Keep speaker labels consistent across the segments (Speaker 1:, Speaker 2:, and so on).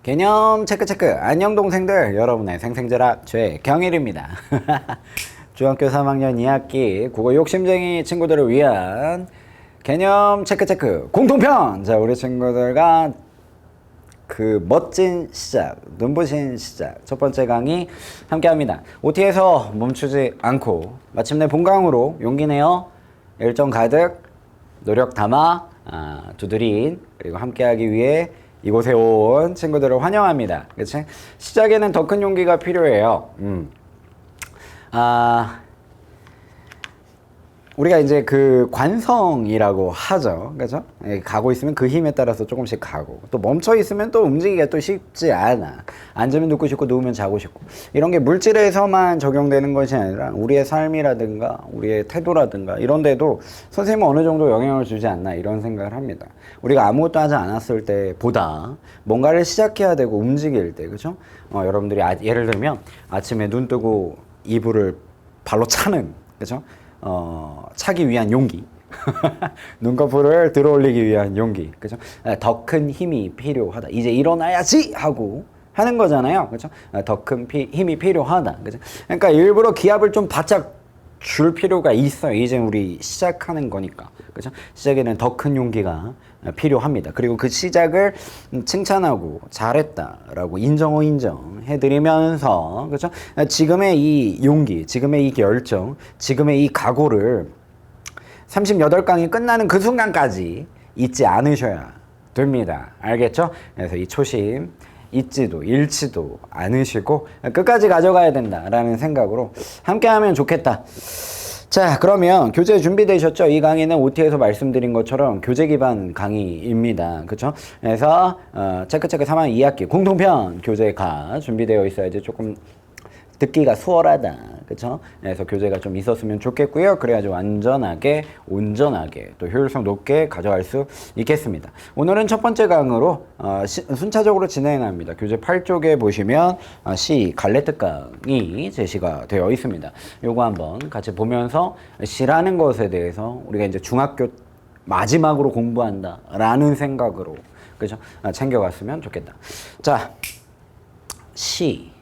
Speaker 1: 개념 체크. 안녕 동생들, 여러분의 생생제라 최경일입니다. 중학교 3학년 2학기 국어 욕심쟁이 친구들을 위한 개념 체크 공통편. 자, 우리 친구들과 그 멋진 시작, 눈부신 시작 첫 번째 강의 함께합니다. OT에서 멈추지 않고 마침내 본강으로 용기 내어 열정 가득 노력 담아 두드린 그리고 함께하기 위해 이곳에 온 친구들을 환영합니다. 그치? 시작에는 더 큰 용기가 필요해요. 우리가 이제 그 관성이라고 하죠. 그죠? 가고 있으면 그 힘에 따라서 조금씩 가고, 또 멈춰 있으면 또 움직이기가 또 쉽지 않아. 앉으면 눕고 싶고 누우면 자고 싶고. 이런 게 물질에서만 적용되는 것이 아니라 우리의 삶이라든가 우리의 태도라든가 이런 데도 선생님은 어느 정도 영향을 주지 않나 이런 생각을 합니다. 우리가 아무것도 하지 않았을 때보다 뭔가를 시작해야 되고 움직일 때, 그죠? 여러분들이 예를 들면 아침에 눈 뜨고 이불을 발로 차는, 그죠? 차기 위한 용기. 눈꺼풀을 들어 올리기 위한 용기. 그죠? 더 큰 힘이 필요하다. 이제 일어나야지! 하고 하는 거잖아요. 그죠? 더 큰 힘이 필요하다. 그죠? 그러니까 일부러 기압을 좀 바짝 줄 필요가 있어요. 이제 우리 시작하는 거니까. 그죠? 시작에는 더 큰 용기가 필요합니다. 그리고 그 시작을 칭찬하고 잘했다라고 인정해드리면서, 그죠? 지금의 이 용기, 지금의 이 결정, 지금의 이 각오를 38강이 끝나는 그 순간까지 잊지 않으셔야 됩니다. 알겠죠? 그래서 이 초심 잊지도 잃지도 않으시고 끝까지 가져가야 된다라는 생각으로 함께하면 좋겠다. 자, 그러면 교재 준비되셨죠? 이 강의는 OT에서 말씀드린 것처럼 교재 기반 강의입니다. 그쵸? 그래서 체크 3학년 2학기 공통편 교재가 준비되어 있어야지 조금 듣기가 수월하다. 그쵸? 그래서 교재가 좀 있었으면 좋겠고요. 그래야지 완전하게, 온전하게, 또 효율성 높게 가져갈 수 있겠습니다. 오늘은 첫 번째 강으로 순차적으로 진행합니다. 교재 8쪽에 보시면 시 갈레트 강이 제시가 되어 있습니다. 요거 한번 같이 보면서 시라는 것에 대해서 우리가 이제 중학교 마지막으로 공부한다 라는 생각으로, 그죠? 챙겨갔으면 좋겠다. 자, 시.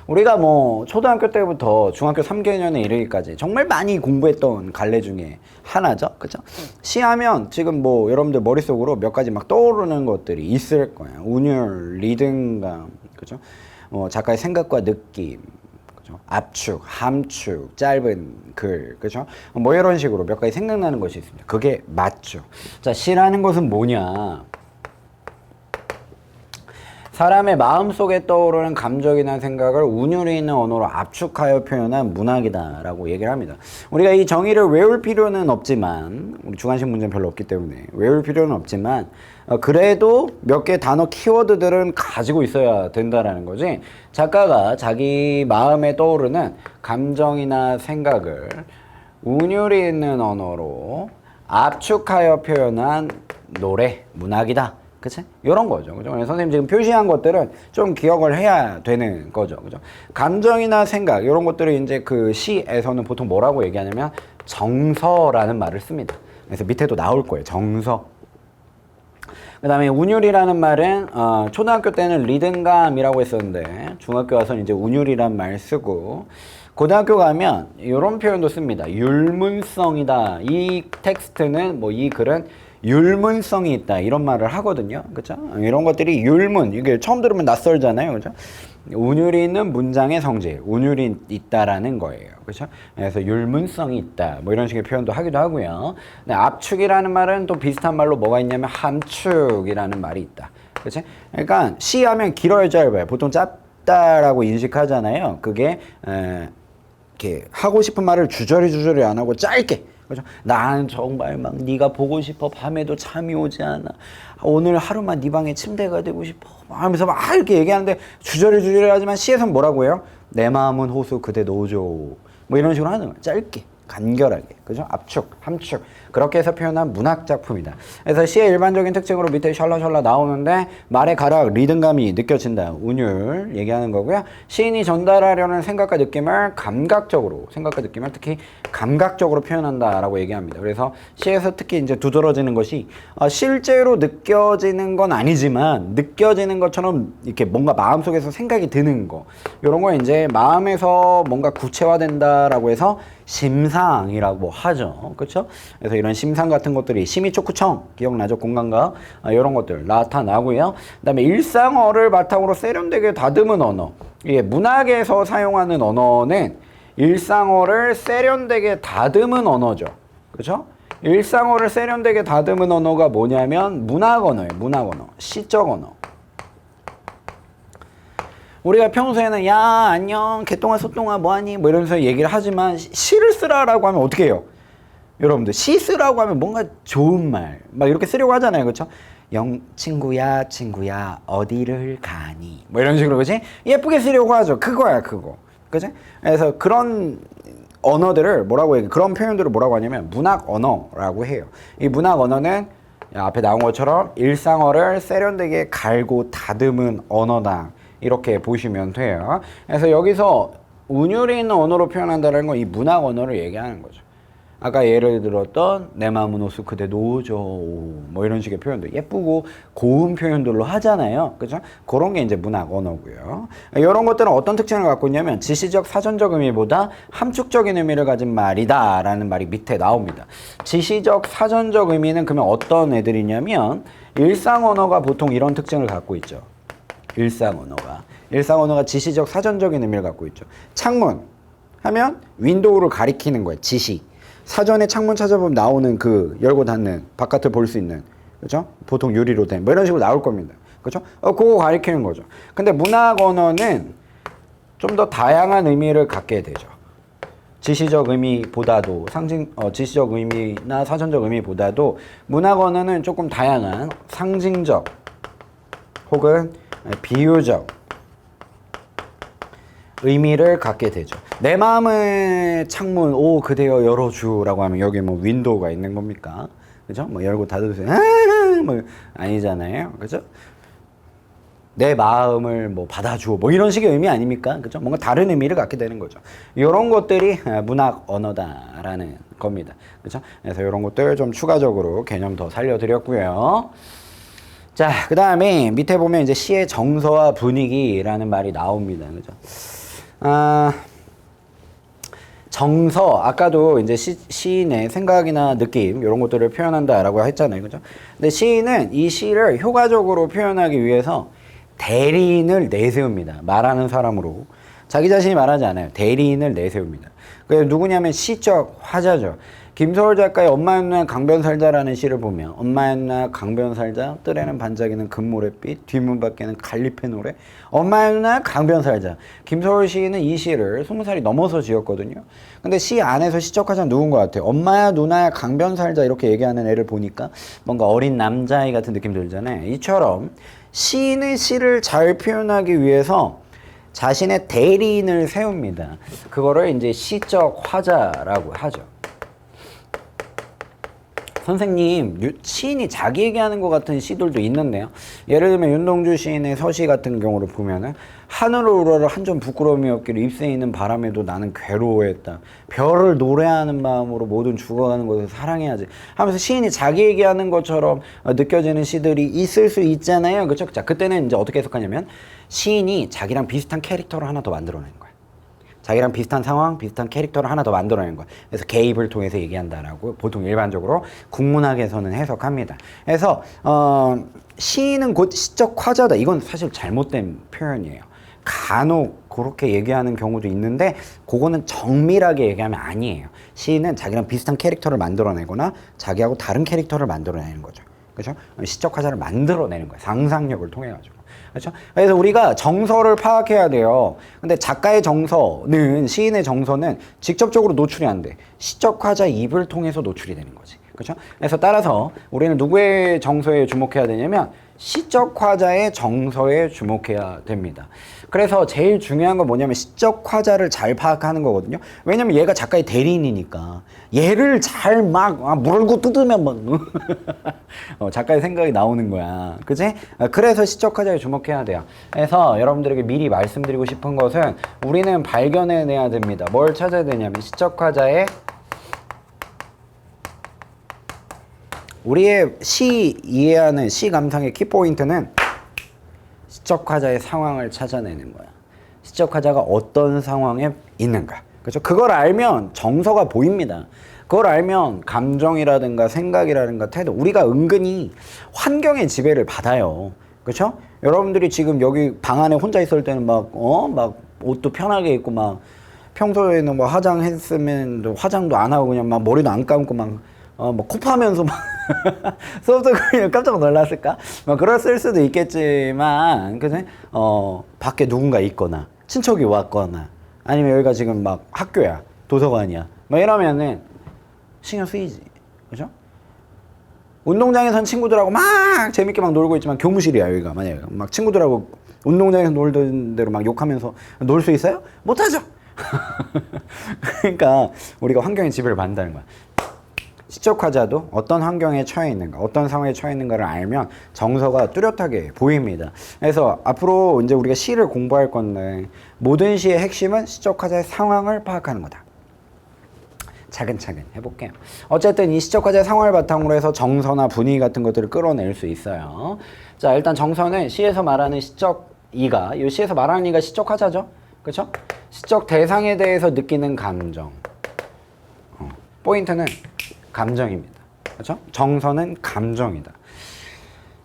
Speaker 1: 우리가 뭐 초등학교 때부터 중학교 3개년에 이르기까지 정말 많이 공부했던 갈래 중에 하나죠. 그죠? 시하면 지금 뭐 여러분들 머릿속으로 몇 가지 막 떠오르는 것들이 있을 거예요. 운율, 리듬감, 그죠? 작가의 생각과 느낌, 그죠? 압축, 함축, 짧은 글, 그죠? 뭐 이런 식으로 몇 가지 생각나는 것이 있습니다. 그게 맞죠. 자, 시라는 것은 뭐냐? 사람의 마음속에 떠오르는 감정이나 생각을 운율이 있는 언어로 압축하여 표현한 문학이다 라고 얘기를 합니다. 우리가 이 정의를 외울 필요는 없지만, 우리 주관식 문제는 별로 없기 때문에 외울 필요는 없지만, 그래도 몇 개 단어 키워드들은 가지고 있어야 된다라는 거지. 작가가 자기 마음에 떠오르는 감정이나 생각을 운율이 있는 언어로 압축하여 표현한 노래, 문학이다. 그치? 이런 거죠. 그죠? 선생님 지금 표시한 것들은 좀 기억을 해야 되는 거죠. 그죠? 감정이나 생각, 이런 것들을 이제 그 시에서는 보통 뭐라고 얘기하냐면 정서라는 말을 씁니다. 그래서 밑에도 나올 거예요. 정서. 그 다음에 운율이라는 말은, 초등학교 때는 리듬감이라고 했었는데, 중학교 와서는 이제 운율이란 말 쓰고, 고등학교 가면 이런 표현도 씁니다. 율문성이다. 이 텍스트는, 이 글은 율문성이 있다 이런 말을 하거든요. 그죠? 이런 것들이 율문, 이게 처음 들으면 낯설잖아요. 그죠? 운율이 있는 문장의 성질, 운율이 있다라는 거예요. 그죠? 그래서 율문성이 있다 뭐 이런 식의 표현도 하기도 하고요. 네, 압축이라는 말은 또 비슷한 말로 뭐가 있냐면 함축이라는 말이 있다. 그치? 그러니까 시하면 길어야 짧아요. 보통 짧다라고 인식하잖아요. 그게 이렇게 하고 싶은 말을 주저리 안 하고 짧게, 그죠? 나는 정말 막 네가 보고 싶어. 밤에도 잠이 오지 않아. 오늘 하루만 네 방에 침대가 되고 싶어. 하면서 막 이렇게 얘기하는데 주저리 하지만 시에서는 뭐라고 해요? 내 마음은 호수 그대 놓으죠. 뭐 이런 식으로 하는 거예요. 짧게 간결하게, 그죠? 압축, 함축 그렇게 해서 표현한 문학 작품이다. 그래서 시의 일반적인 특징으로 밑에 샬라샬라 나오는데 말의 가락, 리듬감이 느껴진다. 운율 얘기하는 거고요. 시인이 전달하려는 생각과 느낌을 생각과 느낌을 특히 감각적으로 표현한다라고 얘기합니다. 그래서 시에서 특히 이제 두드러지는 것이 실제로 느껴지는 건 아니지만 느껴지는 것처럼 이렇게 뭔가 마음속에서 생각이 드는 거, 이런 거 이제 마음에서 뭔가 구체화된다라고 해서 심상이라고 하죠. 그렇죠? 그래서 이런 심상 같은 것들이 심의촉구청 기억나죠? 공간과 이런 것들 나타나고요. 그다음에 일상어를 바탕으로 세련되게 다듬은 언어. 이게 문학에서 사용하는 언어는 일상어를 세련되게 다듬은 언어죠. 그렇죠? 일상어를 세련되게 다듬은 언어가 뭐냐면 문학 언어예요. 문학 언어, 시적 언어. 우리가 평소에는 야 안녕 개똥아 소똥아 뭐하니 뭐 이러면서 얘기를 하지만 시를 쓰라라고 하면 어떻게 해요? 여러분들 시 쓰라고 하면 뭔가 좋은 말 막 이렇게 쓰려고 하잖아요. 그렇죠? 친구야 어디를 가니 뭐 이런 식으로, 그치? 예쁘게 쓰려고 하죠. 그거야 그거, 그치? 그래서 그런 언어들을 뭐라고 해요? 그런 표현들을 뭐라고 하냐면 문학 언어라고 해요. 이 문학 언어는 앞에 나온 것처럼 일상어를 세련되게 갈고 다듬은 언어다, 이렇게 보시면 돼요. 그래서 여기서 운율이 있는 언어로 표현한다는 건 이 문학 언어를 얘기하는 거죠. 아까 예를 들었던 내 마음은 오수 그대 노죠 뭐 이런 식의 표현들, 예쁘고 고운 표현들로 하잖아요. 그죠? 그런 게 이제 문학 언어고요. 이런 것들은 어떤 특징을 갖고 있냐면 지시적 사전적 의미보다 함축적인 의미를 가진 말이다 라는 말이 밑에 나옵니다. 지시적 사전적 의미는 그러면 어떤 애들이냐면 일상 언어가 보통 이런 특징을 갖고 있죠. 일상 언어가 지시적 사전적인 의미를 갖고 있죠. 창문 하면 윈도우를 가리키는 거예요. 지시. 사전에 창문 찾아보면 나오는 그 열고 닫는 바깥을 볼 수 있는, 그렇죠? 보통 유리로 된 뭐 이런 식으로 나올 겁니다. 그렇죠? 그거 가리키는 거죠. 근데 문학 언어는 좀 더 다양한 의미를 갖게 되죠. 지시적 의미보다도 지시적 의미나 사전적 의미보다도 문학 언어는 조금 다양한 상징적 혹은 비유적 의미를 갖게 되죠. 내 마음의 창문 오 그대여 열어주라고 하면 여기 뭐 윈도우가 있는 겁니까? 그죠? 뭐 열고 닫으세요. 뭐 아니잖아요. 그죠? 내 마음을 뭐 받아주어 뭐 이런 식의 의미 아닙니까? 그죠? 뭔가 다른 의미를 갖게 되는 거죠. 이런 것들이 문학 언어다라는 겁니다. 그죠? 그래서 이런 것들 좀 추가적으로 개념 더 살려드렸고요. 자, 그 다음에 밑에 보면 이제 시의 정서와 분위기라는 말이 나옵니다. 그죠? 정서, 아까도 이제 시인의 생각이나 느낌, 이런 것들을 표현한다라고 했잖아요. 그죠? 근데 시인은 이 시를 효과적으로 표현하기 위해서 대리인을 내세웁니다. 말하는 사람으로. 자기 자신이 말하지 않아요. 대리인을 내세웁니다. 그게 누구냐면 시적 화자죠. 김소월 작가의 엄마의 누나 강변살자라는 시를 보면 엄마의 누나 강변살자 뜰에는 반짝이는 금모래빛 뒷문 밖에는 갈리페 노래 엄마의 누나 강변살자. 김소월 시인은 이 시를 20살이 넘어서 지었거든요. 근데 시 안에서 시적 화자는 누군 것 같아요? 엄마야 누나야 강변살자 이렇게 얘기하는 애를 보니까 뭔가 어린 남자아이 같은 느낌 들잖아요. 이처럼 시인의 시를 잘 표현하기 위해서 자신의 대리인을 세웁니다. 그거를 이제 시적 화자라고 하죠. 선생님, 시인이 자기 얘기하는 것 같은 시들도 있는데요. 예를 들면 윤동주 시인의 서시 같은 경우를 보면은 하늘을 우러러 한 점 부끄러움이 없기를 잎새 있는 바람에도 나는 괴로워했다. 별을 노래하는 마음으로 모든 죽어가는 것을 사랑해야지 하면서 시인이 자기 얘기하는 것처럼 느껴지는 시들이 있을 수 있잖아요. 그렇죠? 자, 그때는 이제 어떻게 해석하냐면 시인이 자기랑 비슷한 캐릭터를 하나 더 만들어내는 거야. 자기랑 비슷한 상황, 비슷한 캐릭터를 하나 더 만들어내는 거야. 그래서 개입을 통해서 얘기한다라고 보통 일반적으로 국문학에서는 해석합니다. 그래서 시인은 곧 시적 화자다. 이건 사실 잘못된 표현이에요. 간혹 그렇게 얘기하는 경우도 있는데 그거는 정밀하게 얘기하면 아니에요. 시인은 자기랑 비슷한 캐릭터를 만들어내거나 자기하고 다른 캐릭터를 만들어내는 거죠. 그렇죠? 시적 화자를 만들어내는 거예요. 상상력을 통해 가지고. 그렇죠? 그래서 우리가 정서를 파악해야 돼요. 근데 작가의 정서는, 시인의 정서는 직접적으로 노출이 안 돼. 시적 화자 입을 통해서 노출이 되는 거지. 그렇죠? 그래서 따라서 우리는 누구의 정서에 주목해야 되냐면 시적 화자의 정서에 주목해야 됩니다. 그래서 제일 중요한 건 뭐냐면 시적 화자를 잘 파악하는 거거든요. 왜냐면 얘가 작가의 대리인이니까 얘를 잘 막 물고 뜯으면 막 작가의 생각이 나오는 거야. 그치? 그래서 시적 화자에 주목해야 돼요. 그래서 여러분들에게 미리 말씀드리고 싶은 것은 우리는 발견해내야 됩니다. 뭘 찾아야 되냐면 시적 화자의 우리의 시 이해하는 시 감상의 키포인트는 시적 화자의 상황을 찾아내는 거야. 시적 화자가 어떤 상황에 있는가. 그렇죠? 그걸 알면 정서가 보입니다. 그걸 알면 감정이라든가 생각이라든가 태도, 우리가 은근히 환경의 지배를 받아요. 그렇죠? 여러분들이 지금 여기 방 안에 혼자 있을 때는 막 옷도 편하게 입고 막 평소에는 뭐 화장했으면 화장도 안 하고 그냥 막 머리도 안 감고 막 뭐 코 파면서 막 수업도 그냥 깜짝 놀랐을까? 뭐 그랬을 수도 있겠지만, 그지? 밖에 누군가 있거나, 친척이 왔거나, 아니면 여기가 지금 막 학교야, 도서관이야. 뭐 이러면은 신경 쓰이지. 그죠? 운동장에선 친구들하고 막 재밌게 막 놀고 있지만 교무실이야, 여기가. 만약에 막 친구들하고 운동장에서 놀던 대로 막 욕하면서 놀 수 있어요? 못하죠! 그러니까 우리가 환경의 지배를 받는다는 거야. 시적 화자도 어떤 환경에 처해 있는가, 어떤 상황에 처해 있는가를 알면 정서가 뚜렷하게 보입니다. 그래서 앞으로 이제 우리가 시를 공부할 건데 모든 시의 핵심은 시적 화자의 상황을 파악하는 거다. 차근차근 해볼게요. 어쨌든 이 시적 화자의 상황을 바탕으로 해서 정서나 분위기 같은 것들을 끌어낼 수 있어요. 자, 일단 정서는 시에서 말하는 시적 이가, 이 시에서 말하는 이가 시적 화자죠. 그렇죠? 시적 대상에 대해서 느끼는 감정. 포인트는 감정입니다. 그렇죠? 정서는 감정이다.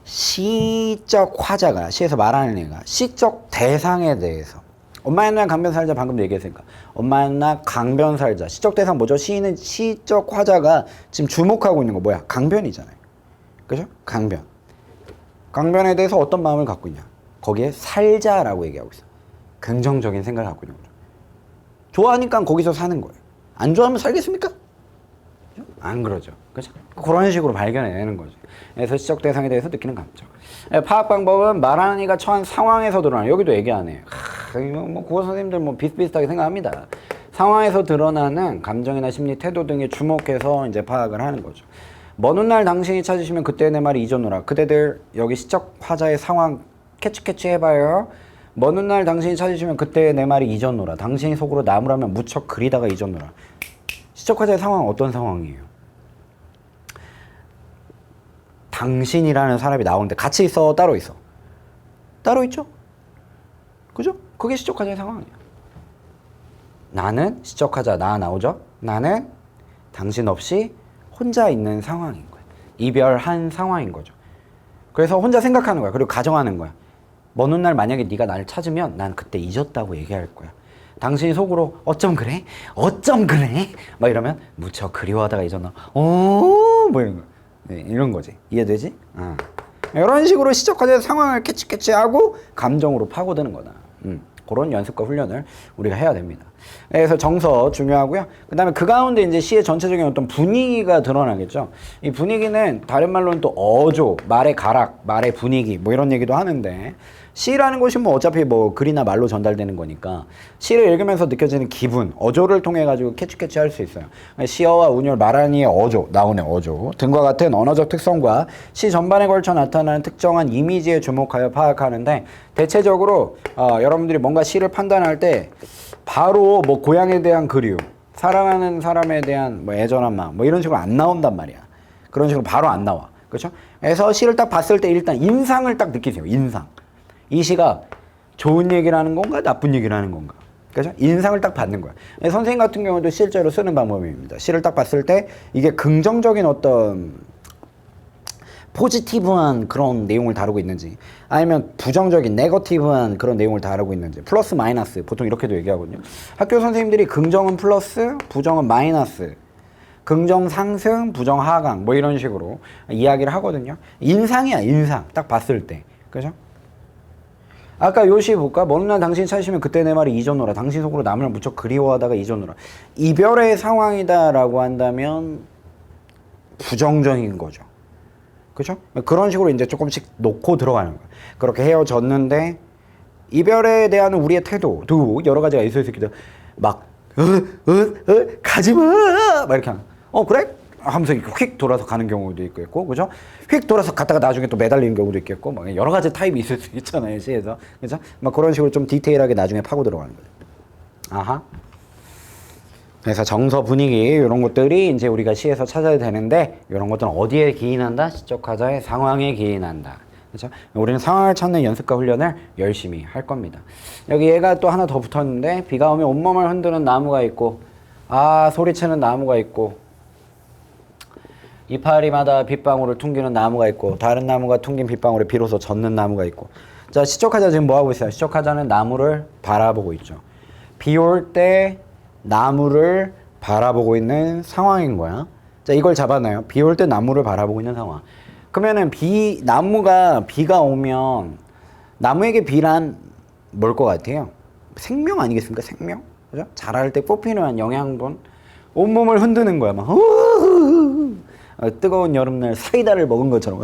Speaker 1: 시적 화자가, 시에서 말하는 애가 시적 대상에 대해서, 엄마의 누나 강변 살자 방금 얘기했으니까 엄마의 누나 강변 살자, 시적 대상 뭐죠? 시인은 시적 화자가 지금 주목하고 있는 거 뭐야? 강변이잖아요. 그죠? 강변. 강변에 대해서 어떤 마음을 갖고 있냐? 거기에 살자라고 얘기하고 있어. 긍정적인 생각을 갖고 있는 거죠. 좋아하니까 거기서 사는 거예요. 안 좋아하면 살겠습니까? 안 그러죠. 그죠? 그런 식으로 발견해내는 거죠. 그래서 시적 대상에 대해서 느끼는 감정. 파악 방법은 말하는 이가 처한 상황에서 드러나는, 여기도 얘기하네. 뭐 국어 선생님들 뭐 비슷비슷하게 생각합니다. 상황에서 드러나는 감정이나 심리, 태도 등에 주목해서 이제 파악을 하는 거죠. 먼 훗날 당신이 찾으시면 그때 내 말이 잊어놓으라. 그대들 여기 시적 화자의 상황 캐치 해봐요. 먼 훗날 당신이 찾으시면 그때 내 말이 잊어놓으라. 당신이 속으로 나무라면 무척 그리다가 잊어놓으라. 시적 화자의 상황은 어떤 상황이에요? 당신이라는 사람이 나오는데 같이 있어, 따로 있어? 따로 있죠? 그죠? 그게 시적 화자의 상황이에요. 나는 시적 화자, 나 나오죠? 나는 당신 없이 혼자 있는 상황인 거야. 이별한 상황인 거죠. 그래서 혼자 생각하는 거야. 그리고 가정하는 거야. 먼 훗날 만약에 네가 나를 찾으면 난 그때 잊었다고 얘기할 거야. 당신이 속으로 어쩜 그래? 어쩜 그래? 막 이러면 무척 그리워하다가 잊었나? 뭐 이런 거. 네, 이런 거지. 이해되지? 이런 식으로 시적 화자의 상황을 캐치하고 감정으로 파고드는 거다. 그런 연습과 훈련을 우리가 해야 됩니다. 그래서 정서 중요하고요. 그 다음에 그 가운데 이제 시의 전체적인 어떤 분위기가 드러나겠죠. 이 분위기는 다른 말로는 또 어조, 말의 가락, 말의 분위기 뭐 이런 얘기도 하는데, 시라는 것이 뭐 어차피 뭐 글이나 말로 전달되는 거니까 시를 읽으면서 느껴지는 기분, 어조를 통해 가지고 캐치할 수 있어요. 시어와 운율, 말하니의 어조, 나오네 어조 등과 같은 언어적 특성과 시 전반에 걸쳐 나타나는 특정한 이미지에 주목하여 파악하는데, 대체적으로 여러분들이 뭔가 시를 판단할 때 바로 뭐 고향에 대한 그리움, 사랑하는 사람에 대한 뭐 애절한 마음 뭐 이런 식으로 안 나온단 말이야. 그런 식으로 바로 안 나와. 그렇죠? 그래서 시를 딱 봤을 때 일단 인상을 딱 느끼세요. 인상. 이 시가 좋은 얘기를 하는 건가 나쁜 얘기를 하는 건가. 그죠? 인상을 딱 받는 거야. 선생님 같은 경우도 실제로 쓰는 방법입니다. 시를 딱 봤을 때 이게 긍정적인 어떤 포지티브한 그런 내용을 다루고 있는지, 아니면 부정적인 네거티브한 그런 내용을 다루고 있는지, 플러스 마이너스 보통 이렇게도 얘기하거든요. 학교 선생님들이 긍정은 플러스, 부정은 마이너스, 긍정 상승, 부정 하강 뭐 이런 식으로 이야기를 하거든요. 인상이야, 인상. 딱 봤을 때. 그죠? 아까 요시 볼까? 먼 훗날 당신이 찾으시면 그때 내 말이 잊어놓으라. 당신 속으로 남을 무척 그리워하다가 잊어놓으라. 이별의 상황이다라고 한다면 부정적인 거죠. 그죠? 그런 식으로 이제 조금씩 놓고 들어가는 거야. 그렇게 헤어졌는데 이별에 대한 우리의 태도도 여러 가지가 있을 수 있겠죠. 막 가지마 막 이렇게 하는. 그래? 하면서 휙 돌아서 가는 경우도 있겠고, 그죠? 휙 돌아서 갔다가 나중에 또 매달리는 경우도 있겠고, 막 여러 가지 타입이 있을 수 있잖아요, 시에서. 그죠? 막 그런 식으로 좀 디테일하게 나중에 파고 들어가는 거죠. 아하. 그래서 정서 분위기, 이런 것들이 이제 우리가 시에서 찾아야 되는데, 이런 것들은 어디에 기인한다? 시적 화자의 상황에 기인한다. 그렇죠? 우리는 상황을 찾는 연습과 훈련을 열심히 할 겁니다. 여기 얘가 또 하나 더 붙었는데, 비가 오면 온몸을 흔드는 나무가 있고, 소리치는 나무가 있고, 이파리마다 빗방울을 퉁기는 나무가 있고, 다른 나무가 퉁긴 빗방울에 비로소 젖는 나무가 있고. 자, 시적화자 지금 뭐 하고 있어요? 시적화자는 나무를 바라보고 있죠. 비 올 때 나무를 바라보고 있는 상황인 거야. 자, 이걸 잡아놔요. 비 올 때 나무를 바라보고 있는 상황. 그러면은 나무가 비가 오면 나무에게 비란 뭘 것 같아요? 생명 아니겠습니까? 생명? 그죠? 자랄 때 뽑히는 영양분. 온몸을 흔드는 거야. 막 뜨거운 여름날 사이다를 먹은 것처럼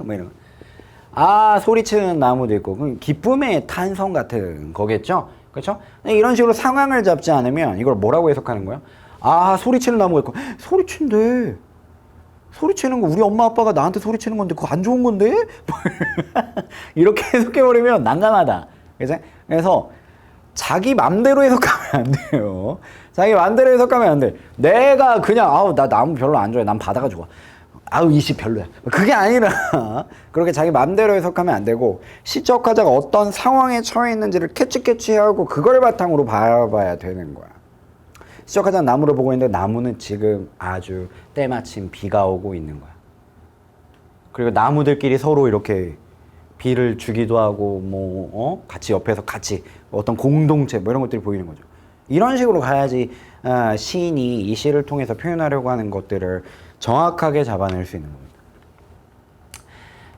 Speaker 1: 뭐 이런 거. 소리치는 나무도 있고 기쁨의 탄성 같은 거겠죠? 그렇죠? 이런 식으로 상황을 잡지 않으면 이걸 뭐라고 해석하는 거야? 소리치는 나무가 있고 소리친대. 소리치는 거 우리 엄마 아빠가 나한테 소리치는 건데 그거 안 좋은 건데? 이렇게 해석해버리면 난감하다. 그래서 자기 맘대로 해석하면 안 돼요. 자기 맘대로 해석하면 안 돼. 내가 그냥 나 나무 별로 안 좋아해. 난 바다가 좋아. 이씨 별로야. 그게 아니라 그렇게 자기 맘대로 해석하면 안 되고 시적 화자가 어떤 상황에 처해 있는지를 캐치하고 그걸 바탕으로 바라봐야 되는 거야. 시적 화자는 나무를 보고 있는데 나무는 지금 아주 때마침 비가 오고 있는 거야. 그리고 나무들끼리 서로 이렇게 비를 주기도 하고 같이 옆에서 같이 어떤 공동체 뭐 이런 것들이 보이는 거죠. 이런 식으로 가야지 시인이 이 시를 통해서 표현하려고 하는 것들을 정확하게 잡아낼 수 있는 겁니다.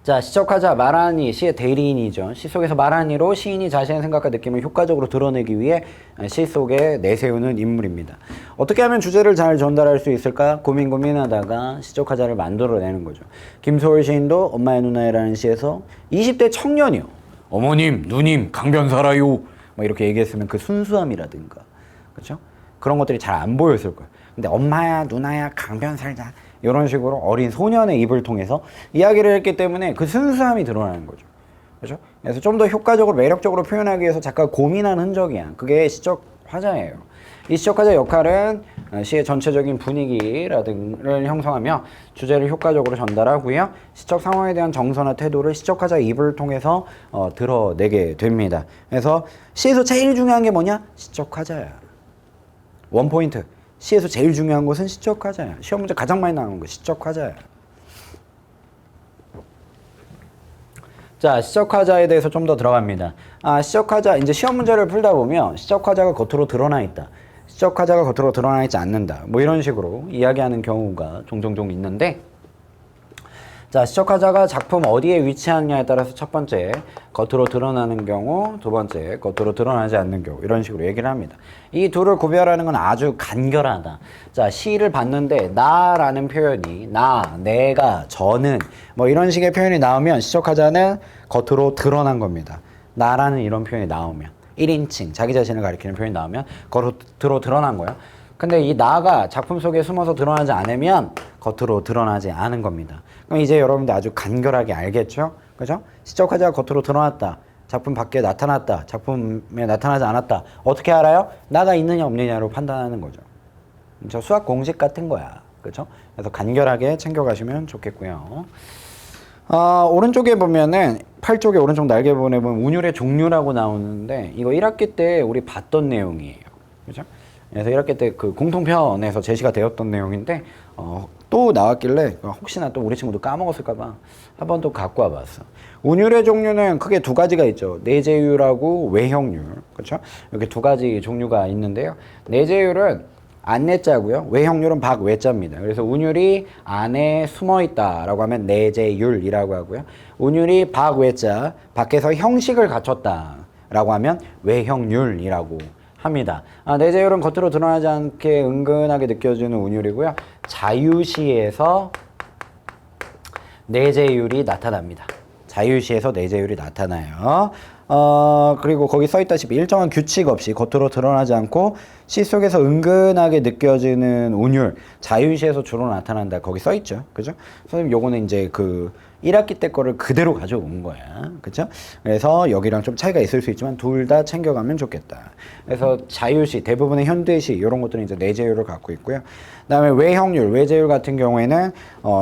Speaker 1: 자, 시적화자 말하니 시의 대리인이죠. 시 속에서 말하니로 시인이 자신의 생각과 느낌을 효과적으로 드러내기 위해 시 속에 내세우는 인물입니다. 어떻게 하면 주제를 잘 전달할 수 있을까 고민하다가 시적화자를 만들어내는 거죠. 김소월 시인도 엄마의 누나의라는 시에서 20대 청년이요. 어머님, 누님, 강변 살아요. 막 이렇게 얘기했으면 그 순수함이라든가, 그렇죠? 그런 것들이 잘 안 보였을 거예요. 근데 엄마야, 누나야, 강변 살자. 이런 식으로 어린 소년의 입을 통해서 이야기를 했기 때문에 그 순수함이 드러나는 거죠. 그렇죠? 그래서 좀 더 효과적으로 매력적으로 표현하기 위해서 작가가 고민한 흔적이야. 그게 시적 화자예요. 이 시적 화자 역할은 시의 전체적인 분위기를 형성하며 주제를 효과적으로 전달하고요. 시적 상황에 대한 정서나 태도를 시적 화자의 입을 통해서 드러내게 됩니다. 그래서 시에서 제일 중요한 게 뭐냐? 시적 화자야. 원포인트. 시에서 제일 중요한 것은 시적 화자야. 시험 문제 가장 많이 나오는 거 시적 화자야. 자, 시적 화자에 대해서 좀 더 들어갑니다. 시적 화자, 이제 시험 문제를 풀다 보면 시적 화자가 겉으로 드러나 있다. 시적 화자가 겉으로 드러나 있지 않는다. 뭐 이런 식으로 이야기하는 경우가 종종 있는데, 자, 시적 화자가 작품 어디에 위치하느냐에 따라서 첫 번째, 겉으로 드러나는 경우, 두 번째, 겉으로 드러나지 않는 경우, 이런 식으로 얘기를 합니다. 이 둘을 구별하는 건 아주 간결하다. 자, 시를 봤는데 나라는 표현이 나, 내가, 저는 뭐 이런 식의 표현이 나오면 시적 화자는 겉으로 드러난 겁니다. 나라는 이런 표현이 나오면 1인칭, 자기 자신을 가리키는 표현이 나오면 겉으로 드러난 거야. 근데 이 나가 작품 속에 숨어서 드러나지 않으면 겉으로 드러나지 않은 겁니다. 그럼 이제 여러분들 아주 간결하게 알겠죠? 그죠? 시적 화자가 겉으로 드러났다. 작품 밖에 나타났다. 작품에 나타나지 않았다. 어떻게 알아요? 나가 있느냐 없느냐로 판단하는 거죠. 저 수학 공식 같은 거야. 그죠? 그래서 간결하게 챙겨가시면 좋겠고요. 오른쪽에 보면은 8쪽에 오른쪽 날개 부분에 보면 운율의 종류라고 나오는데 이거 1학기 때 우리 봤던 내용이에요. 그죠? 그래서 1학기 때 그 공통편에서 제시가 되었던 내용인데 또 나왔길래 혹시나 또 우리 친구도 까먹었을까봐 한번 또 갖고 와봤어. 운율의 종류는 크게 두 가지가 있죠. 내재율하고 외형율. 그렇죠? 이렇게 두 가지 종류가 있는데요. 내재율은 안내자고요. 외형률은 박외자입니다. 그래서 운율이 안에 숨어 있다라고 하면 내재율이라고 하고요. 운율이 박외자, 밖에서 형식을 갖췄다라고 하면 외형률이라고 합니다. 내재율은 겉으로 드러나지 않게 은근하게 느껴지는 운율이고요. 자유시에서 내재율이 나타납니다. 자유시에서 내재율이 나타나요. 그리고 거기 써있다시피 일정한 규칙 없이 겉으로 드러나지 않고 시 속에서 은근하게 느껴지는 운율, 자유시에서 주로 나타난다. 거기 써있죠. 그죠? 선생님 요거는 이제 그 1학기 때 거를 그대로 가져온 거야. 그죠? 그래서 여기랑 좀 차이가 있을 수 있지만 둘 다 챙겨가면 좋겠다. 그래서 자유시, 대부분의 현대시 이런 것들은 이제 내재율을 갖고 있고요. 그다음에 외형률, 외재율 같은 경우에는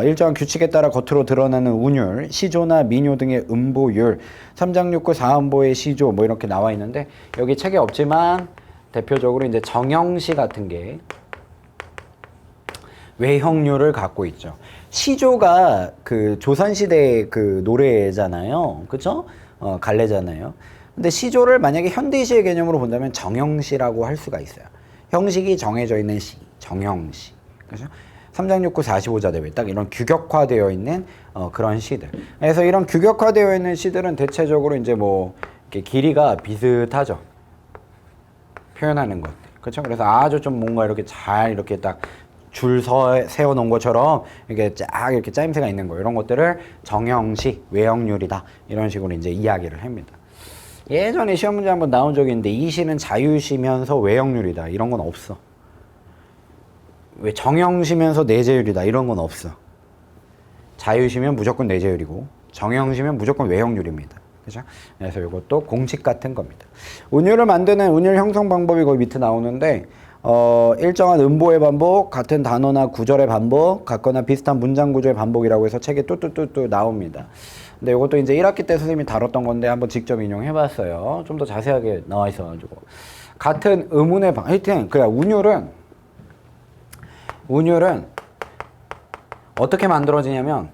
Speaker 1: 일정한 규칙에 따라 겉으로 드러나는 운율, 시조나 민요 등의 음보율, 3장 6구 4음보의 시조 뭐 이렇게 나와 있는데 여기 책에 없지만 대표적으로 이제 정형시 같은 게 외형률을 갖고 있죠. 시조가 그 조선시대 그 노래잖아요. 그쵸? 갈래잖아요. 근데 시조를 만약에 현대시의 개념으로 본다면 정형시라고 할 수가 있어요. 형식이 정해져 있는 시, 정형시. 그죠? 3장 6구 45자 대회 딱 이런 규격화되어 있는 그런 시들. 그래서 이런 규격화되어 있는 시들은 대체적으로 이제 뭐 이렇게 길이가 비슷하죠. 표현하는 것. 그렇죠? 그래서 아주 좀 뭔가 이렇게 잘 이렇게 딱 줄 세워 놓은 것처럼 이렇게 쫙 이렇게 짜임새가 있는 거 이런 것들을 정형시, 외형률이다 이런 식으로 이제 이야기를 합니다. 예전에 시험 문제 한번 나온 적이 있는데 이 시는 자유시면서 외형률이다 이런 건 없어. 왜 정형시면서 내재율이다 이런 건 없어. 자유시면 무조건 내재율이고 정형시면 무조건 외형률입니다. 그죠? 그래서 이것도 공식 같은 겁니다. 운율을 만드는 운율 형성 방법이 거기 밑에 나오는데 일정한 음보의 반복, 같은 단어나 구절의 반복, 같거나 비슷한 문장 구조의 반복이라고 해서 책에 뚜뚜뚜뚜 나옵니다. 근데 이것도 이제 1학기 때 선생님이 다뤘던 건데 한번 직접 인용해봤어요. 좀 더 자세하게 나와 있어가지고. 같은 음운의 하여튼 그냥 운율은 어떻게 만들어지냐면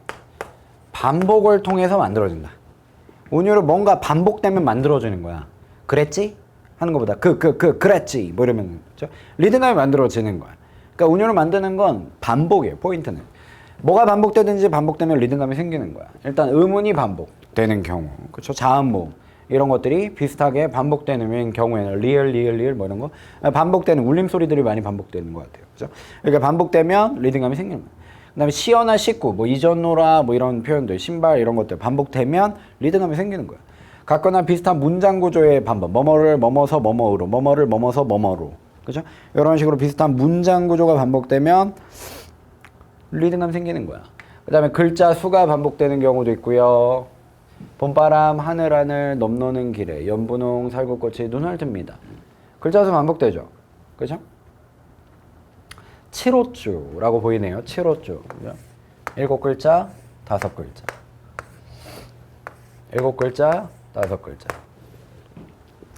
Speaker 1: 반복을 통해서 만들어진다. 운율은 뭔가 반복되면 만들어지는 거야. 그랬지? 하는 것보다 그랬지 뭐 이러면 그렇죠? 리듬감이 만들어지는 거야. 그러니까 운율을 만드는 건 반복이에요. 포인트는 뭐가 반복되든지 반복되면 리듬감이 생기는 거야. 일단 음운이 반복되는 경우, 그렇죠? 자음모 이런 것들이 비슷하게 반복되는 경우에는 리을 뭐 이런 거 반복되는 울림 소리들이 많이 반복되는 것 같아요. 그렇죠? 그러니까 반복되면 리듬감이 생기는 거야. 그다음에 시어나 식구, 뭐 이전노라 뭐 이런 표현들, 신발 이런 것들 반복되면 리듬감이 생기는 거야. 같거나 비슷한 문장 구조의 반복, 뭐뭐를 뭐뭐서 뭐뭐로, 뭐뭐를 뭐뭐서 뭐뭐로, 그죠? 이런 식으로 비슷한 문장 구조가 반복되면 리듬감 생기는 거야. 그다음에 글자 수가 반복되는 경우도 있고요. 봄바람 하늘 넘노는 길에 연분홍 살구꽃이 눈을 듭니다. 글자 수 반복되죠, 그죠? 7호주라고 보이네요. 7호주. 7글자, 5글자. 7글자, 5글자.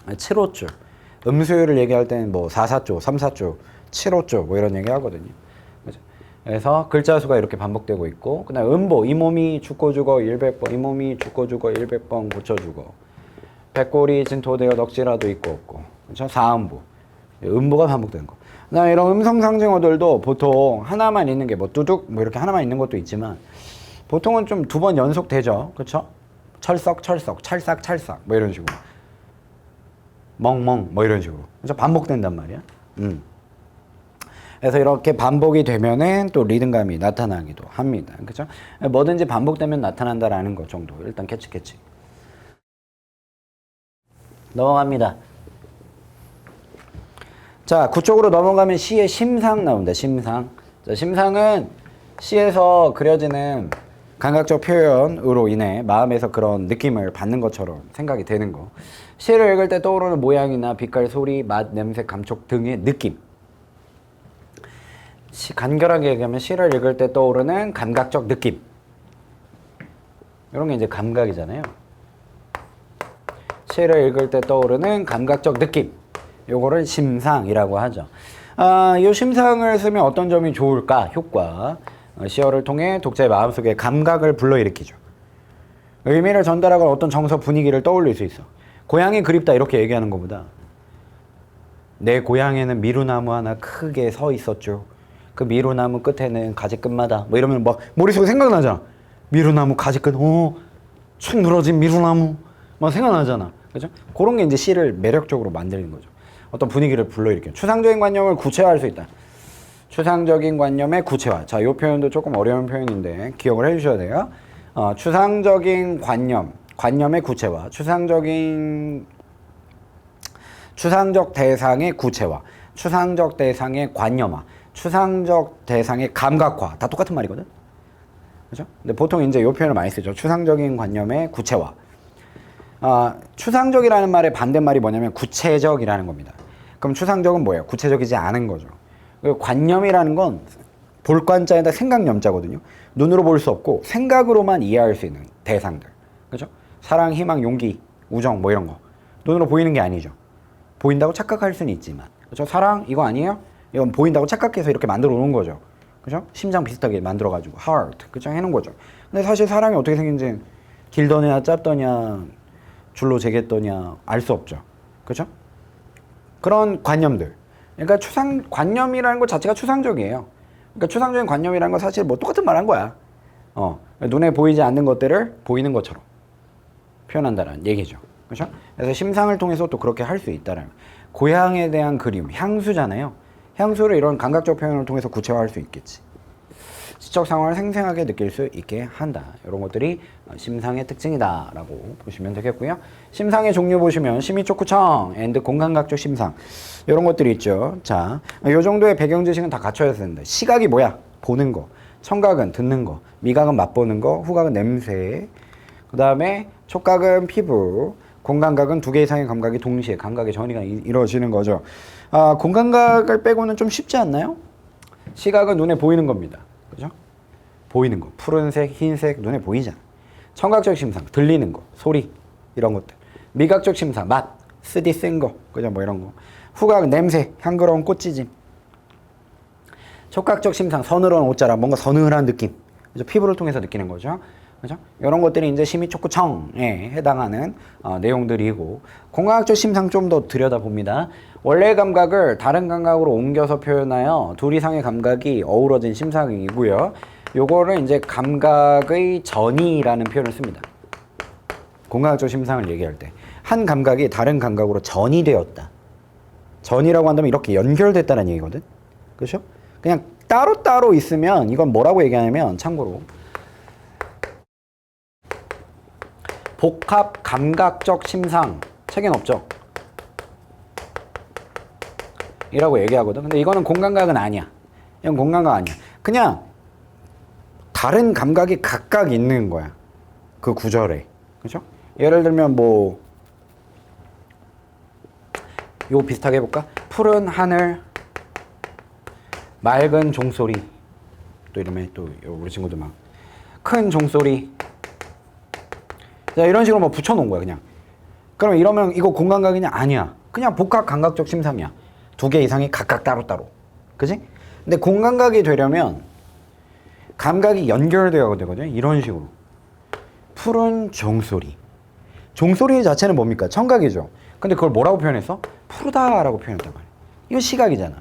Speaker 1: 7호주. 음수율을 얘기할 때는 뭐 4, 4조, 3, 4조, 7호주 뭐 이런 얘기 하거든요. 그죠? 그래서 글자 수가 이렇게 반복되고 있고, 그다음 음보, 이 몸이 죽고 죽어 100번, 이 몸이 죽고 죽어 100번 고쳐 죽어. 백골이 진토되어 넋이라도 있고 없고. 그렇죠? 4음보. 음보가 반복되는 거. 그다음에 이런 음성 상징어들도 보통 하나만 있는 게 뭐 뚜둑 뭐 이렇게 하나만 있는 것도 있지만 보통은 좀 2번 연속 되죠. 그렇죠? 철썩, 찰싹 뭐 이런 식으로. 멍멍 뭐 이런 식으로. 그래서 반복된단 말이야. 그래서 이렇게 반복이 되면은 또 리듬감이 나타나기도 합니다. 그렇죠? 뭐든지 반복되면 나타난다라는 것 정도. 일단 캐치. 넘어갑니다. 자, 구쪽으로 넘어가면 시의 심상 나온다. 심상. 자, 심상은 시에서 그려지는 감각적 표현으로 인해 마음에서 그런 느낌을 받는 것처럼 생각이 되는 거. 시를 읽을 때 떠오르는 모양이나 빛깔, 소리, 맛, 냄새, 감촉 등의 느낌. 간결하게 얘기하면 시를 읽을 때 떠오르는 감각적 느낌. 이런 게 이제 감각이잖아요. 시를 읽을 때 떠오르는 감각적 느낌. 요거를 심상이라고 하죠. 이 심상을 쓰면 어떤 점이 좋을까? 효과. 시어를 통해 독자의 마음속에 감각을 불러일으키죠. 의미를 전달하거나 어떤 정서 분위기를 떠올릴 수 있어. 고향이 그립다 이렇게 얘기하는 것보다 내 고향에는 미루나무 하나 크게 서 있었죠. 그 미루나무 끝에는 가지끝마다 뭐 이러면 막 머릿속에 생각나잖아. 미루나무 가지끝, 축 늘어진 미루나무 막 생각나잖아. 그죠? 그런 게 이제 시를 매력적으로 만드는 거죠. 어떤 분위기를 불러일으키는. 추상적인 관념을 구체화할 수 있다. 추상적인 관념의 구체화. 자, 이 표현도 조금 어려운 표현인데 기억을 해주셔야 돼요. 추상적인 관념의 구체화, 추상적 대상의 구체화, 추상적 대상의 관념화, 추상적 대상의 감각화. 다 똑같은 말이거든. 그죠? 근데 보통 이제 이 표현을 많이 쓰죠. 추상적인 관념의 구체화. 추상적이라는 말의 반대말이 뭐냐면 구체적이라는 겁니다. 그럼 추상적은 뭐예요? 구체적이지 않은 거죠. 그리고 관념이라는 건 볼관자에다 생각념자거든요. 눈으로 볼 수 없고 생각으로만 이해할 수 있는 대상들. 그죠? 사랑, 희망, 용기, 우정 뭐 이런 거. 눈으로 보이는 게 아니죠. 보인다고 착각할 수는 있지만. 그죠? 사랑 이거 아니에요? 이건 보인다고 착각해서 이렇게 만들어 놓은 거죠. 그죠? 심장 비슷하게 만들어 가지고 heart. 그죠? 해 놓은 거죠. 근데 사실 사랑이 어떻게 생긴지 길더냐 짧더냐 줄로 재겠더냐 알 수 없죠. 그죠? 그런 관념들. 그러니까 관념이라는 것 자체가 추상적이에요. 그러니까 추상적인 관념이라는 건 사실 뭐 똑같은 말 한 거야. 눈에 보이지 않는 것들을 보이는 것처럼 표현한다는 얘기죠. 그렇죠? 그래서 심상을 통해서 또 그렇게 할 수 있다는. 고향에 대한 그리움, 향수잖아요. 향수를 이런 감각적 표현을 통해서 구체화할 수 있겠지. 지적 상황을 생생하게 느낄 수 있게 한다. 이런 것들이 심상의 특징이다라고 보시면 되겠고요. 심상의 종류 보시면 심의촉구청, 공감각적 심상 이런 것들이 있죠. 자, 이 정도의 배경 지식은 다 갖춰야 되는데 시각이 뭐야? 보는 거. 청각은 듣는 거. 미각은 맛보는 거. 후각은 냄새. 그 다음에 촉각은 피부. 공감각은 두 개 이상의 감각이 동시에 감각의 전이가 이루어지는 거죠. 공감각을 빼고는 좀 쉽지 않나요? 시각은 눈에 보이는 겁니다. 그죠? 보이는 거. 푸른색, 흰색, 눈에 보이잖아. 청각적 심상, 들리는 거, 소리, 이런 것들. 미각적 심상, 맛, 쓰디 쓴 거, 그죠? 뭐 이런 거. 후각, 냄새, 향그러운 꽃지짐. 촉각적 심상, 서늘한 옷자락, 뭔가 서늘한 느낌. 그죠? 피부를 통해서 느끼는 거죠. 그죠? 이런 것들이 이제 심의촉구청에 해당하는 내용들이고, 공감각적 심상 좀 더 들여다봅니다. 원래 감각을 다른 감각으로 옮겨서 표현하여 둘 이상의 감각이 어우러진 심상이고요. 요거를 이제 감각의 전이라는 표현을 씁니다. 공감각적 심상을 얘기할 때. 한 감각이 다른 감각으로 전이 되었다. 전이라고 한다면 이렇게 연결됐다는 얘기거든. 그렇죠? 그냥 따로따로 있으면 이건 뭐라고 얘기하냐면 참고로 복합 감각적 심상 책엔 없죠. 이라고 얘기하거든. 근데 이거는 공감각은 아니야. 이건 공감각 아니야. 그냥 다른 감각이 각각 있는 거야. 그 구절에. 그죠? 예를 들면 뭐 요거 비슷하게 해볼까? 푸른 하늘, 맑은 종소리. 또 이러면 또 우리 친구들 막 큰 종소리. 자, 이런 식으로 뭐 붙여놓은 거야 그냥. 그러면 이러면 이거 공감각이냐? 아니야. 그냥 복합 감각적 심상이야. 두 개 이상이 각각 따로따로. 그지? 근데 공감각이 되려면 감각이 연결되어야 되거든요. 이런 식으로. 푸른 종소리. 종소리 자체는 뭡니까? 청각이죠. 근데 그걸 뭐라고 표현했어? 푸르다라고 표현했단 말이야. 이건 시각이잖아.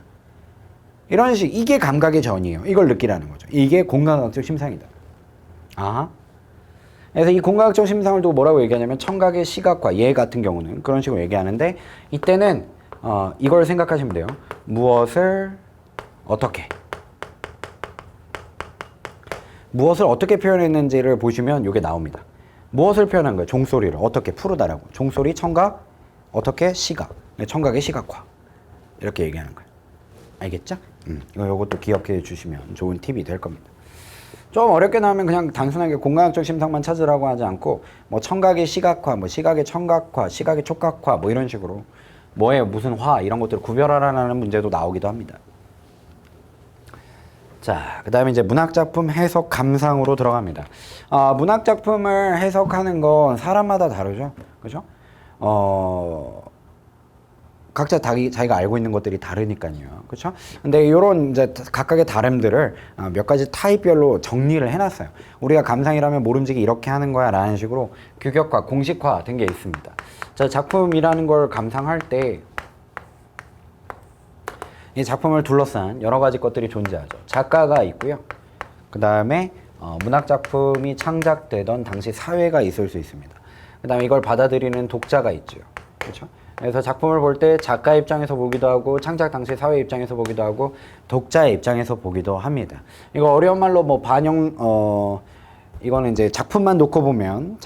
Speaker 1: 이런 식, 이게 감각의 전이에요. 이걸 느끼라는 거죠. 이게 공감각적 심상이다. 아. 그래서 이 공감각적 심상을 두고 뭐라고 얘기하냐면 청각의 시각화, 얘 같은 경우는 그런 식으로 얘기하는데 이때는 이걸 생각하시면 돼요. 무엇을 어떻게 표현했는지를 보시면 이게 나옵니다. 무엇을 표현한 거예요? 종소리를 어떻게 푸르다라고. 종소리, 청각, 어떻게 시각. 청각의 시각화. 이렇게 얘기하는 거예요. 알겠죠? 이것도 기억해 주시면 좋은 팁이 될 겁니다. 좀 어렵게 나오면 그냥 단순하게 공감각적 심상만 찾으라고 하지 않고 뭐 청각의 시각화, 뭐 시각의 청각화, 시각의 촉각화 뭐 이런 식으로 뭐에 무슨 화 이런 것들을 구별하라는 문제도 나오기도 합니다. 자, 그 다음에 이제 문학작품 해석 감상으로 들어갑니다. 문학작품을 해석하는 건 사람마다 다르죠. 그죠? 각자 자기가 알고 있는 것들이 다르니까요. 그렇죠? 근데 요런 이제 각각의 다름들을 몇 가지 타입별로 정리를 해놨어요. 우리가 감상이라면 모름지기 이렇게 하는 거야 라는 식으로 규격화, 공식화 된 게 있습니다. 자, 작품이라는 걸 감상할 때 이 작품을 둘러싼 여러 가지 것들이 존재하죠. 작가가 있고요. 그 다음에 문학작품이 창작되던 당시 사회가 있을 수 있습니다. 그 다음에 이걸 받아들이는 독자가 있죠. 그렇죠? 그래서 작품을 볼 때 작가 입장에서 보기도 하고 창작 당시 사회 입장에서 보기도 하고 독자의 입장에서 보기도 합니다. 이거 어려운 말로 뭐 이거는 이제 작품만 놓고 보면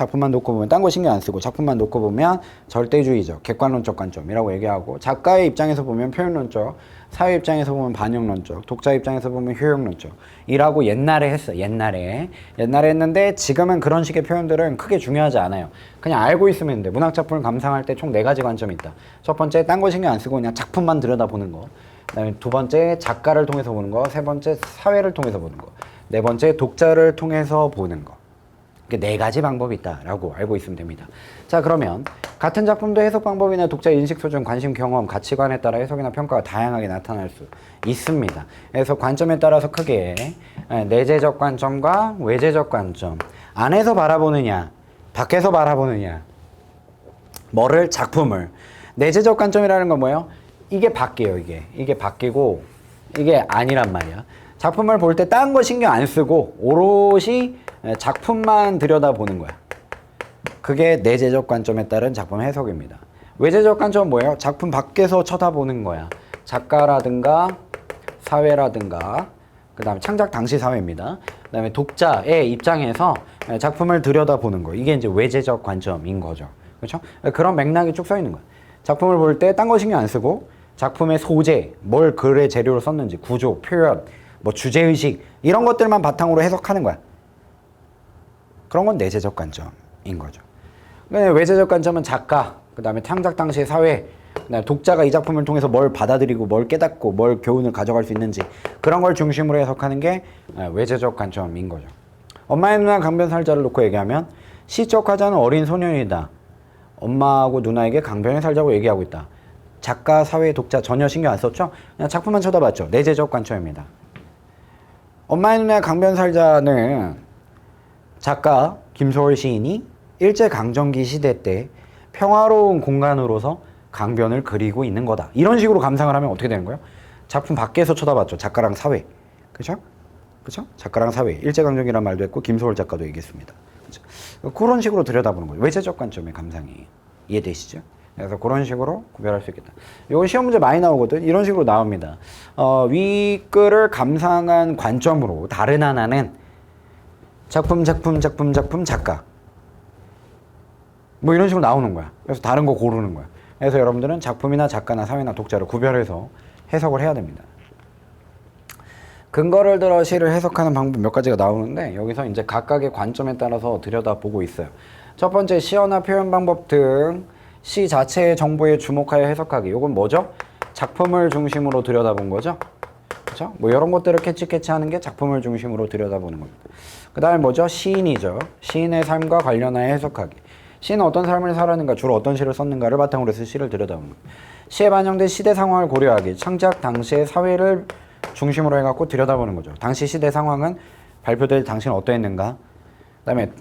Speaker 1: 딴 거 신경 안 쓰고 작품만 놓고 보면 절대주의적, 객관론적 관점이라고 얘기하고, 작가의 입장에서 보면 표현론적, 사회 입장에서 보면 반영론적, 독자 입장에서 보면 효용론적 이라고 옛날에 했어. 옛날에 했는데 지금은 그런 식의 표현들은 크게 중요하지 않아요. 그냥 알고 있으면 돼. 문학 작품을 감상할 때 총 4가지 관점이 있다. 첫 번째, 딴 거 신경 안 쓰고 그냥 작품만 들여다보는 거. 그다음에 두 번째, 작가를 통해서 보는 거. 세 번째, 사회를 통해서 보는 거. 네 번째, 독자를 통해서 보는 거. 이렇게 4가지 방법이 있다라고 알고 있으면 됩니다. 자, 그러면 같은 작품도 해석 방법이나 독자 인식 수준, 관심, 경험, 가치관에 따라 해석이나 평가가 다양하게 나타날 수 있습니다. 그래서 관점에 따라서 크게 내재적 관점과 외재적 관점, 안에서 바라보느냐, 밖에서 바라보느냐, 뭐를, 작품을. 내재적 관점이라는 건 뭐예요? 이게 밖이에요. 이게 밖이고 이게 아니란 말이야. 작품을 볼 때 딴 거 신경 안 쓰고 오롯이 작품만 들여다보는 거야. 그게 내재적 관점에 따른 작품 해석입니다. 외재적 관점은 뭐예요? 작품 밖에서 쳐다보는 거야. 작가라든가 사회라든가, 그 다음에 창작 당시 사회입니다. 그 다음에 독자의 입장에서 작품을 들여다보는 거. 이게 이제 외재적 관점인 거죠. 그렇죠? 그런 맥락이 쭉 써 있는 거야. 작품을 볼 때 딴 거 신경 안 쓰고 작품의 소재, 뭘 글의 재료로 썼는지, 구조, 표현, 뭐 주제의식 이런 것들만 바탕으로 해석하는 거야. 그런 건 내재적 관점인 거죠. 외재적 관점은 작가, 그 다음에 창작 당시의 사회, 그다음에 독자가 이 작품을 통해서 뭘 받아들이고 뭘 깨닫고 뭘 교훈을 가져갈 수 있는지, 그런 걸 중심으로 해석하는 게 외재적 관점인 거죠. 엄마의 누나 강변살자를 놓고 얘기하면, 시적 화자는 어린 소년이다. 엄마하고 누나에게 강변에 살자고 얘기하고 있다. 작가, 사회, 독자 전혀 신경 안 썼죠? 그냥 작품만 쳐다봤죠. 내재적 관점입니다. 엄마의 누나 강변살자는 작가 김소월 시인이 일제강점기 시대 때 평화로운 공간으로서 강변을 그리고 있는 거다. 이런 식으로 감상을 하면 어떻게 되는 거예요? 작품 밖에서 쳐다봤죠. 작가랑 사회. 그죠? 그죠? 작가랑 사회. 일제강점기란 말도 했고, 김소월 작가도 얘기했습니다. 그죠? 그런 식으로 들여다보는 거예요. 외재적 관점의 감상이. 이해되시죠? 그래서 그런 식으로 구별할 수 있겠다. 이건 시험 문제 많이 나오거든. 이런 식으로 나옵니다. 윗글을 감상한 관점으로 다른 하나는 작품, 작가. 뭐 이런 식으로 나오는 거야. 그래서 다른 거 고르는 거야. 그래서 여러분들은 작품이나 작가나 사회나 독자를 구별해서 해석을 해야 됩니다. 근거를 들어 시를 해석하는 방법 몇 가지가 나오는데, 여기서 이제 각각의 관점에 따라서 들여다보고 있어요. 첫 번째, 시어나 표현 방법 등 시 자체의 정보에 주목하여 해석하기. 이건 뭐죠? 작품을 중심으로 들여다본 거죠. 그렇죠? 뭐 이런 것들을 캐치하는 게 작품을 중심으로 들여다보는 겁니다. 그 다음에 뭐죠? 시인이죠. 시인의 삶과 관련하여 해석하기. 시인은 어떤 삶을 살았는가, 주로 어떤 시를 썼는가를 바탕으로 해서 시를 들여다보는 거예요. 시에 반영된 시대 상황을 고려하기. 창작 당시의 사회를 중심으로 해갖고 들여다보는 거죠. 당시 시대 상황은 발표될 당시는 어떠했는가. 그 다음에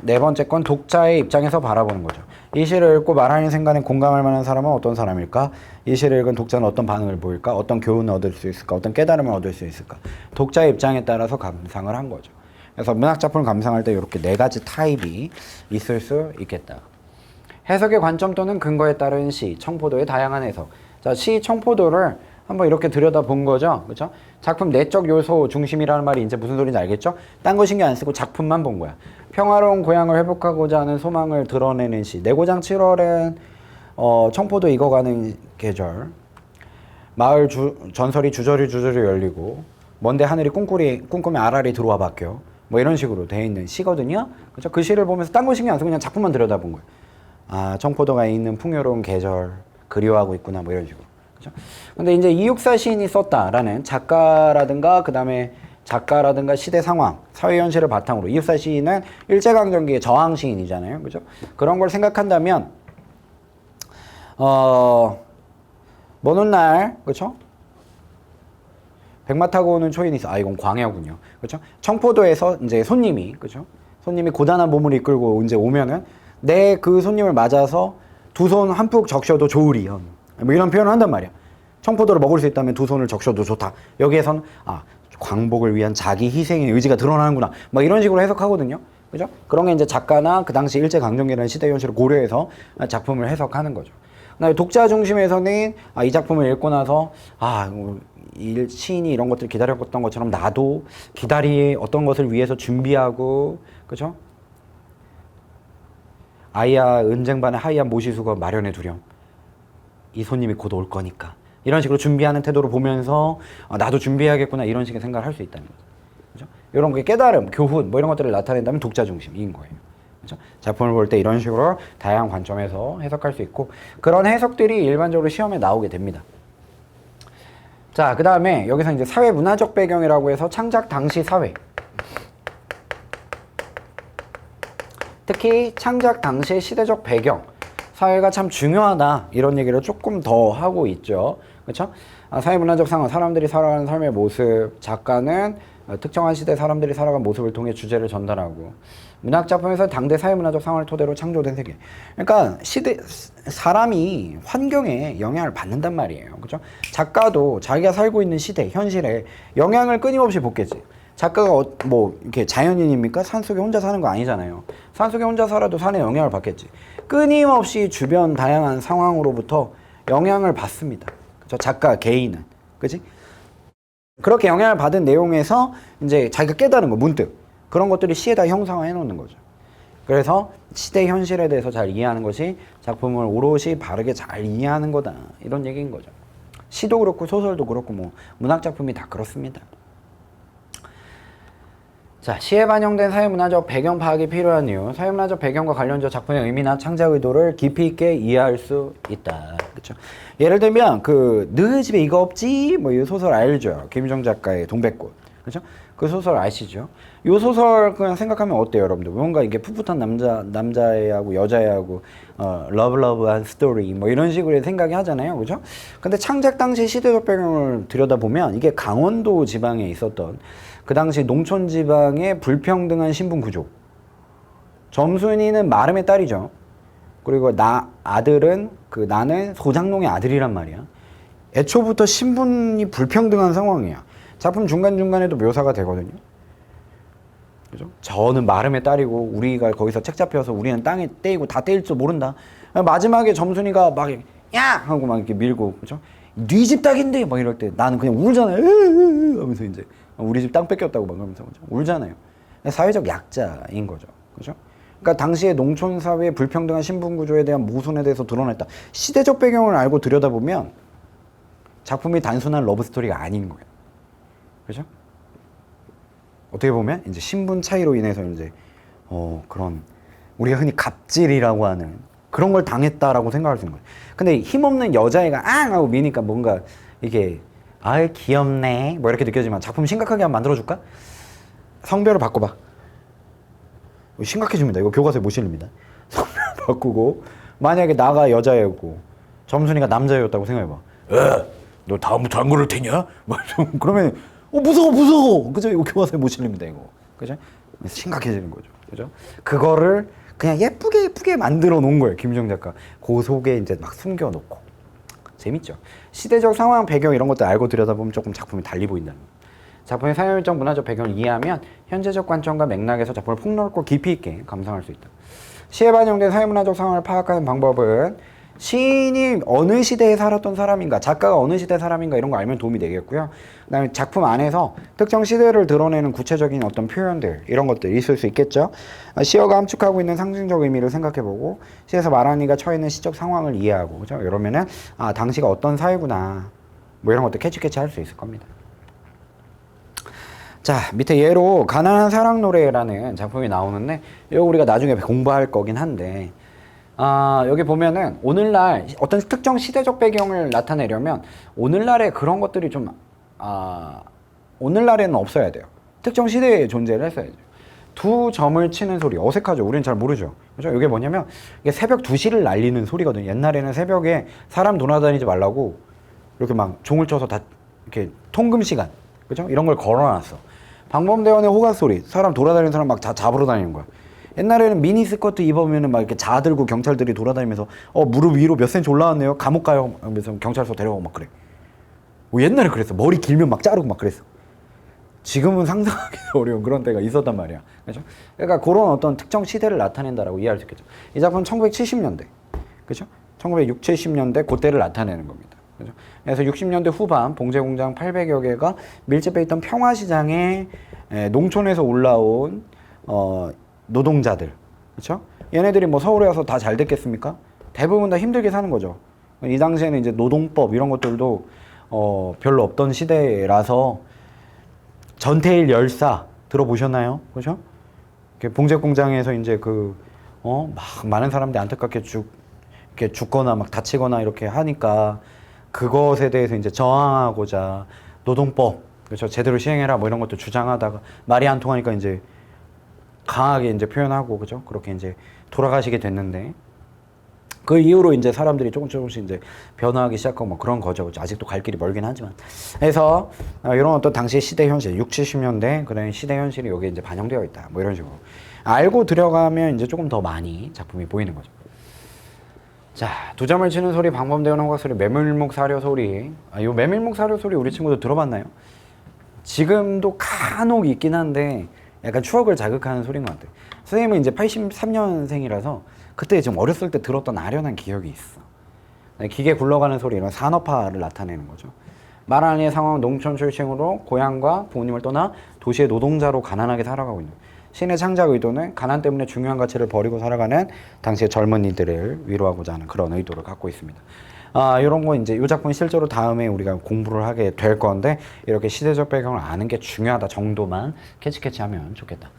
Speaker 1: 네 번째 건 독자의 입장에서 바라보는 거죠. 이 시를 읽고 말하는 생각에 공감할 만한 사람은 어떤 사람일까? 이 시를 읽은 독자는 어떤 반응을 보일까? 어떤 교훈을 얻을 수 있을까? 어떤 깨달음을 얻을 수 있을까? 독자의 입장에 따라서 감상을 한 거죠. 그래서 문학 작품을 감상할 때 이렇게 4가지 타입이 있을 수 있겠다. 해석의 관점 또는 근거에 따른 시, 청포도의 다양한 해석. 자, 시 청포도를 한번 이렇게 들여다본 거죠. 그렇죠? 작품 내적 요소 중심이라는 말이 이제 무슨 소리인지 알겠죠? 딴 거 신경 안 쓰고 작품만 본 거야. 평화로운 고향을 회복하고자 하는 소망을 드러내는 시. 내고장 7월엔 청포도 익어가는 계절. 마을 전설이 주저리 열리고, 먼데 하늘이 꿈꾸며 알알이 들어와 바뀌어. 뭐 이런 식으로 돼 있는 시거든요. 그렇죠? 그 시를 보면서 딴 거 신경 안 쓰고 그냥 작품만 들여다본 거예요. 아, 청포도가 있는 풍요로운 계절 그리워하고 있구나, 뭐 이런 식으로. 그렇죠? 근데 이제 이육사 시인이 썼다라는 작가라든가 시대 상황, 사회 현실을 바탕으로, 이육사 시인은 일제강점기의 저항 시인이잖아요. 그죠? 그런 걸 생각한다면, 먼 훗날, 그죠? 백마 타고 오는 초인이 있어. 아, 이건 광야군요. 그죠? 청포도에서 이제 손님이 고단한 몸을 이끌고 이제 오면은, 내 그 손님을 맞아서 두 손 한 푹 적셔도 좋으리. 뭐 이런 표현을 한단 말이야. 청포도를 먹을 수 있다면 두 손을 적셔도 좋다. 여기에선 광복을 위한 자기 희생의 의지가 드러나는구나. 막 이런 식으로 해석하거든요. 그죠? 그런 게 이제 작가나 그 당시 일제강점기라는 시대 현실을 고려해서 작품을 해석하는 거죠. 그다음에 독자 중심에서는 이 작품을 읽고 나서 이 시인이 이런 것들을 기다렸던 것처럼 나도 기다리 어떤 것을 위해서 준비하고, 그죠? 아이야 은쟁반에 하얀 모시수거 마련해 두렴. 이 손님이 곧 올 거니까. 이런 식으로 준비하는 태도를 보면서 나도 준비해야겠구나 이런 식의 생각을 할 수 있다는 거죠. 그죠? 이런 게 깨달음, 교훈 뭐 이런 것들을 나타낸다면 독자 중심인 거예요. 그죠? 작품을 볼 때 이런 식으로 다양한 관점에서 해석할 수 있고 그런 해석들이 일반적으로 시험에 나오게 됩니다. 자, 그 다음에 여기서 이제 사회 문화적 배경이라고 해서 창작 당시 사회. 특히 창작 당시의 시대적 배경. 사회가 참 중요하다 이런 얘기를 조금 더 하고 있죠. 그렇죠? 사회 문화적 상황, 사람들이 살아가는 삶의 모습, 작가는 특정한 시대 사람들이 살아간 모습을 통해 주제를 전달하고 문학 작품에서 당대 사회 문화적 상황을 토대로 창조된 세계. 그러니까 사람이 환경에 영향을 받는단 말이에요. 그렇죠? 작가도 자기가 살고 있는 시대, 현실에 영향을 끊임없이 받겠지. 작가가 뭐 이렇게 자연인입니까? 산속에 혼자 사는 거 아니잖아요. 산속에 혼자 살아도 산에 영향을 받겠지. 끊임없이 주변 다양한 상황으로부터 영향을 받습니다. 그렇죠? 작가 개인은. 그치? 그렇게 영향을 받은 내용에서 이제 자기가 깨달은 거, 문득. 그런 것들이 시에다 형상화해 놓는 거죠. 그래서 시대 현실에 대해서 잘 이해하는 것이 작품을 오롯이 바르게 잘 이해하는 거다. 이런 얘기인 거죠. 시도 그렇고 소설도 그렇고 뭐 문학 작품이 다 그렇습니다. 자, 시에 반영된 사회문화적 배경 파악이 필요한 이유. 사회문화적 배경과 관련적 작품의 의미나 창작 의도를 깊이 있게 이해할 수 있다. 그렇죠? 예를 들면 너 집에 이거 없지? 뭐 이 소설 알죠? 김유정 작가의 동백꽃. 그렇죠? 그 소설 아시죠? 이 소설 그냥 생각하면 어때요, 여러분들? 뭔가 이게 풋풋한 남자애하고 여자애하고 러브러브한 스토리 뭐 이런 식으로 생각이 하잖아요, 그죠? 근데 창작 당시 시대적 배경을 들여다보면 이게 강원도 지방에 있었던 그 당시 농촌 지방의 불평등한 신분 구조. 점순이는 마름의 딸이죠. 그리고 나는 소장농의 아들이란 말이야. 애초부터 신분이 불평등한 상황이야. 작품 중간중간에도 묘사가 되거든요. 그죠? 저는 마름의 딸이고 우리가 거기서 책 잡혀서 우리는 땅에 떼이고 다 떼일 줄 모른다. 마지막에 점순이가 막 야! 하고 막 이렇게 밀고, 그죠? 네 집 땅인데 막 이럴 때 나는 그냥 울잖아요. 하면서 이제 우리 집 땅 뺏겼다고 막 그러면서 그죠? 울잖아요. 사회적 약자인 거죠. 그죠? 그러니까 당시의 농촌 사회의 불평등한 신분 구조에 대한 모순에 대해서 드러냈다. 시대적 배경을 알고 들여다보면 작품이 단순한 러브 스토리가 아닌 거예요. 그죠? 어떻게 보면 이제 신분 차이로 인해서 이제 그런 우리가 흔히 갑질이라고 하는 그런 걸 당했다라고 생각할 수 있는 거예요. 근데 힘없는 여자애가 앙 하고 미니까 뭔가 이게 귀엽네 뭐 이렇게 느껴지만 작품 심각하게 한번 만들어줄까? 성별을 바꿔봐. 심각해집니다. 이거 교과서에 못 실립니다. 성별 바꾸고 만약에 나가 여자애고 점순이가 남자애였다고 생각해봐. 너 다음부터 안 그럴 테냐? 그러면 무서워. 그죠? 이거 교과서에 못 실립니다. 이거. 그죠? 심각해지는 거죠. 그죠? 그거를 그냥 예쁘게 만들어 놓은 거예요. 김유정 작가. 그 속에 이제 막 숨겨놓고. 재밌죠? 시대적 상황, 배경 이런 것들 알고 들여다보면 조금 작품이 달리 보인다는 거예요. 작품의 사회적 문화적 배경을 이해하면 현재적 관점과 맥락에서 작품을 폭넓고 깊이 있게 감상할 수 있다. 시에 반영된 사회문화적 상황을 파악하는 방법은 시인이 어느 시대에 살았던 사람인가, 작가가 어느 시대 사람인가 이런 거 알면 도움이 되겠고요. 그다음에 작품 안에서 특정 시대를 드러내는 구체적인 어떤 표현들 이런 것들이 있을 수 있겠죠. 시어가 함축하고 있는 상징적 의미를 생각해보고 시에서 말하는 이가 처해 있는 시적 상황을 이해하고, 그죠? 이러면은 당시가 어떤 사회구나 뭐 이런 것들 캐치캐치 할 수 있을 겁니다. 자, 밑에 예로 가난한 사랑 노래라는 작품이 나오는데 이거 우리가 나중에 공부할 거긴 한데 여기 보면은 오늘날 어떤 특정 시대적 배경을 나타내려면 오늘날에 그런 것들이 좀 오늘날에는 없어야 돼요. 특정 시대에 존재를 했어야죠. 두 점을 치는 소리 어색하죠. 우리는 잘 모르죠. 그죠? 이게 뭐냐면 이게 새벽 2시를 날리는 소리거든요. 옛날에는 새벽에 사람 돌아다니지 말라고 이렇게 막 종을 쳐서 다 이렇게 통금 시간, 그죠? 이런 걸 걸어놨어. 방범대원의 호각 소리, 사람 돌아다니는 사람 막 잡으러 다니는 거야. 옛날에는 미니스커트 입으면은 막 이렇게 자 들고 경찰들이 돌아다니면서 무릎 위로 몇 센치 올라왔네요. 감옥 가요. 하면서 경찰서 데려가고 막 그래. 옛날에 그랬어. 머리 길면 막 자르고 막 그랬어. 지금은 상상하기 어려운 그런 때가 있었단 말이야. 그죠? 그러니까 그런 어떤 특정 시대를 나타낸다라고 이해할 수 있겠죠. 이 작품은 1970년대. 그죠? 1960, 70년대 그때를 나타내는 겁니다. 그죠? 그래서 60년대 후반 봉제공장 800여 개가 밀집해 있던 평화시장에 농촌에서 올라온 노동자들, 그렇죠? 얘네들이 뭐 서울에 와서 다 잘 됐겠습니까? 대부분 다 힘들게 사는 거죠. 이 당시에는 이제 노동법 이런 것들도 별로 없던 시대라서 전태일 열사 들어보셨나요? 그죠? 봉제 공장에서 이제 막 많은 사람들이 안타깝게 이렇게 죽거나 막 다치거나 이렇게 하니까 그것에 대해서 이제 저항하고자 노동법, 그렇죠? 제대로 시행해라 뭐 이런 것도 주장하다가 말이 안 통하니까 이제 강하게 이제 표현하고, 그죠? 그렇게 이제 돌아가시게 됐는데 그 이후로 이제 사람들이 조금씩 이제 변화하기 시작하고 뭐 그런 거죠. 그렇죠? 아직도 갈 길이 멀긴 하지만. 그래서 이런 어떤 당시 시대 현실, 60, 70년대 그런 시대 현실이 여기에 이제 반영되어 있다. 뭐 이런 식으로. 알고 들어가면 이제 조금 더 많이 작품이 보이는 거죠. 자, 두 점을 치는 소리, 방범대원 호각 소리, 메밀묵 사료 소리. 이 메밀묵 사료 소리 우리 친구들 들어봤나요? 지금도 간혹 있긴 한데 약간 추억을 자극하는 소리인 것 같아요. 선생님은 이제 83년생이라서 그때 좀 어렸을 때 들었던 아련한 기억이 있어. 기계 굴러가는 소리, 이런 산업화를 나타내는 거죠. 마라니의 상황, 농촌 출신으로 고향과 부모님을 떠나 도시의 노동자로 가난하게 살아가고 있는. 신의 창작 의도는 가난 때문에 중요한 가치를 버리고 살아가는 당시의 젊은이들을 위로하고자 하는 그런 의도를 갖고 있습니다. 이런 거 이제 이 작품 실제로 다음에 우리가 공부를 하게 될 건데 이렇게 시대적 배경을 아는 게 중요하다 정도만 캐치하면 좋겠다.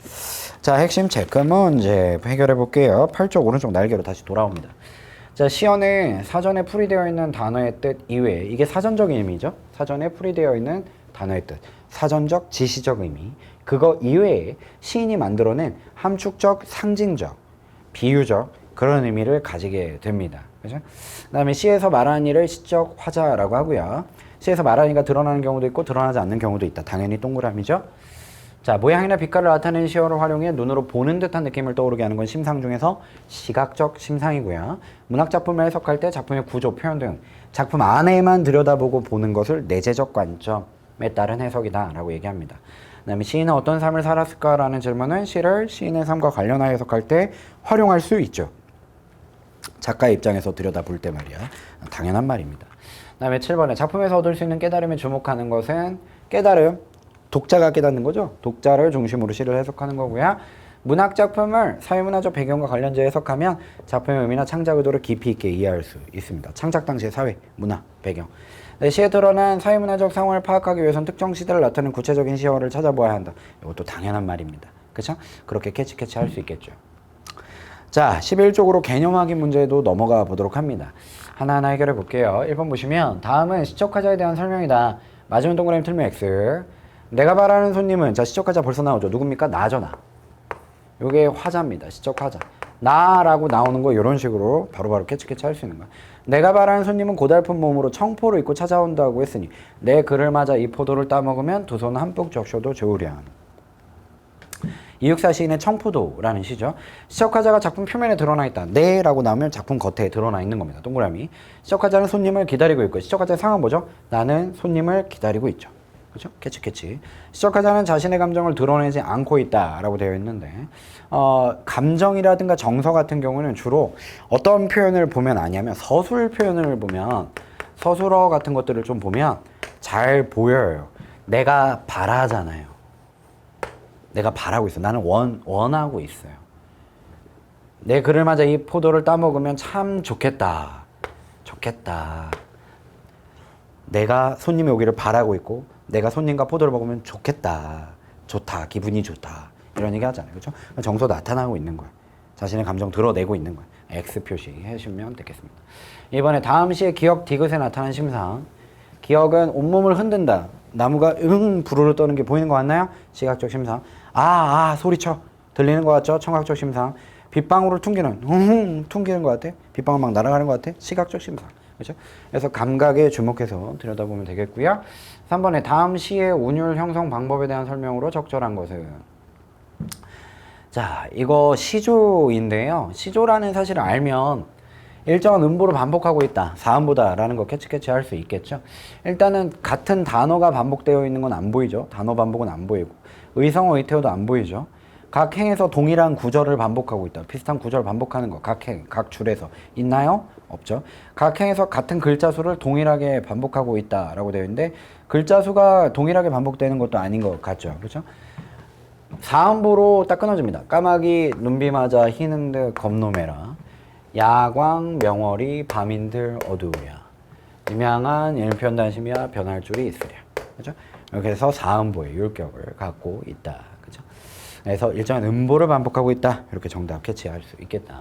Speaker 1: 자, 핵심 체크 문제 해결해 볼게요. 8쪽 오른쪽 날개로 다시 돌아옵니다. 자, 시연에 사전에 풀이되어 있는 단어의 뜻 이외에, 이게 사전적 의미죠. 사전에 풀이되어 있는 단어의 뜻, 사전적 지시적 의미, 그거 이외에 시인이 만들어낸 함축적, 상징적, 비유적 그런 의미를 가지게 됩니다. 그죠? 그 다음에 시에서 말하는 일을 시적 화자라고 하고요. 시에서 말하는 이가 드러나는 경우도 있고 드러나지 않는 경우도 있다. 당연히 동그라미죠. 자, 모양이나 빛깔을 나타내는 시어를 활용해 눈으로 보는 듯한 느낌을 떠오르게 하는 건 심상 중에서 시각적 심상이고요. 문학작품을 해석할 때 작품의 구조, 표현 등 작품 안에만 들여다보고 보는 것을 내재적 관점에 따른 해석이다 라고 얘기합니다. 그 다음에 시인은 어떤 삶을 살았을까라는 질문은 시를 시인의 삶과 관련하여 해석할 때 활용할 수 있죠. 작가의 입장에서 들여다볼 때 말이야. 당연한 말입니다. 그 다음에 7번에 작품에서 얻을 수 있는 깨달음에 주목하는 것은 깨달음, 독자가 깨닫는 거죠. 독자를 중심으로 시를 해석하는 거고요. 문학작품을 사회문화적 배경과 관련지어 해석하면 작품의 의미나 창작 의도를 깊이 있게 이해할 수 있습니다. 창작 당시의 사회, 문화, 배경. 시에 드러난 사회문화적 상황을 파악하기 위해서는 특정 시대를 나타내는 구체적인 시어를 찾아보아야 한다. 이것도 당연한 말입니다. 그렇죠? 그렇게 캐치할 수 있겠죠. 자, 11쪽으로 개념 확인 문제도 넘어가 보도록 합니다. 하나하나 해결해 볼게요. 1번 보시면 다음은 시적화자에 대한 설명이다. 맞으면 동그라미 틀면 X. 내가 말하는 손님은, 자, 시적화자 벌써 나오죠. 누굽니까? 나죠, 나. 요게 화자입니다. 시적화자. 나라고 나오는 거 이런 식으로 바로바로 캐치할 수 있는 거야. 내가 말하는 손님은 고달픈 몸으로 청포를 입고 찾아온다고 했으니 내 글을 맞아 이 포도를 따먹으면 두 손 한뿍 적셔도 좋으련. 이육사 시인의 청포도라는 시죠. 시적화자가 작품 표면에 드러나 있다. 네 라고 나오면 작품 겉에 드러나 있는 겁니다. 동그라미. 시적화자는 손님을 기다리고 있고, 시적화자의 상황은 뭐죠? 나는 손님을 기다리고 있죠. 그렇죠? 캐치. 시적화자는 자신의 감정을 드러내지 않고 있다라고 되어 있는데, 감정이라든가 정서 같은 경우는 주로 어떤 표현을 보면 아냐면 서술 표현을 보면, 서술어 같은 것들을 좀 보면 잘 보여요. 내가 바라잖아요. 내가 바라고 있어. 나는 원하고 있어요. 내 글을 맞아 이 포도를 따먹으면 참 좋겠다. 내가 손님이 오기를 바라고 있고, 내가 손님과 포도를 먹으면 좋겠다. 좋다. 기분이 좋다. 이런 얘기 하잖아요. 그렇죠? 정서 나타나고 있는 거예요. 자신의 감정 드러내고 있는 거예요. X 표시 해주시면 되겠습니다. 이번에 다음 시의 기억 디귿에 나타난 심상. 기억은 온몸을 흔든다. 나무가 부르르 떠는 게 보이는 거 같나요? 시각적 심상. 소리쳐. 들리는 것 같죠? 청각적 심상. 빗방울을 퉁기는 것 같아? 빗방울 막 날아가는 것 같아? 시각적 심상. 그렇죠? 그래서 감각에 주목해서 들여다보면 되겠고요. 3번에 다음 시의 운율 형성 방법에 대한 설명으로 적절한 것은. 자, 이거 시조인데요. 시조라는 사실을 알면 일정한 음보를 반복하고 있다. 사음보다라는 거 캐치할 수 있겠죠. 일단은 같은 단어가 반복되어 있는 건 안 보이죠. 단어 반복은 안 보이고. 의성어, 의태어도 안 보이죠. 각 행에서 동일한 구절을 반복하고 있다. 비슷한 구절 반복하는 거. 각 행, 각 줄에서 있나요? 없죠. 각 행에서 같은 글자 수를 동일하게 반복하고 있다라고 되어 있는데 글자 수가 동일하게 반복되는 것도 아닌 것 같죠. 그렇죠? 사음보로 딱 끊어집니다. 까마귀 눈비 맞아 희는데 겁노매라. 야광 명월이 밤인들 어두우랴. 임양한 일편단심이야 변할 줄이 있으랴. 그죠? 이렇게 해서 사음보의 율격을 갖고 있다. 그죠? 그래서 일정한 음보를 반복하고 있다. 이렇게 정답 캐치할 수 있겠다.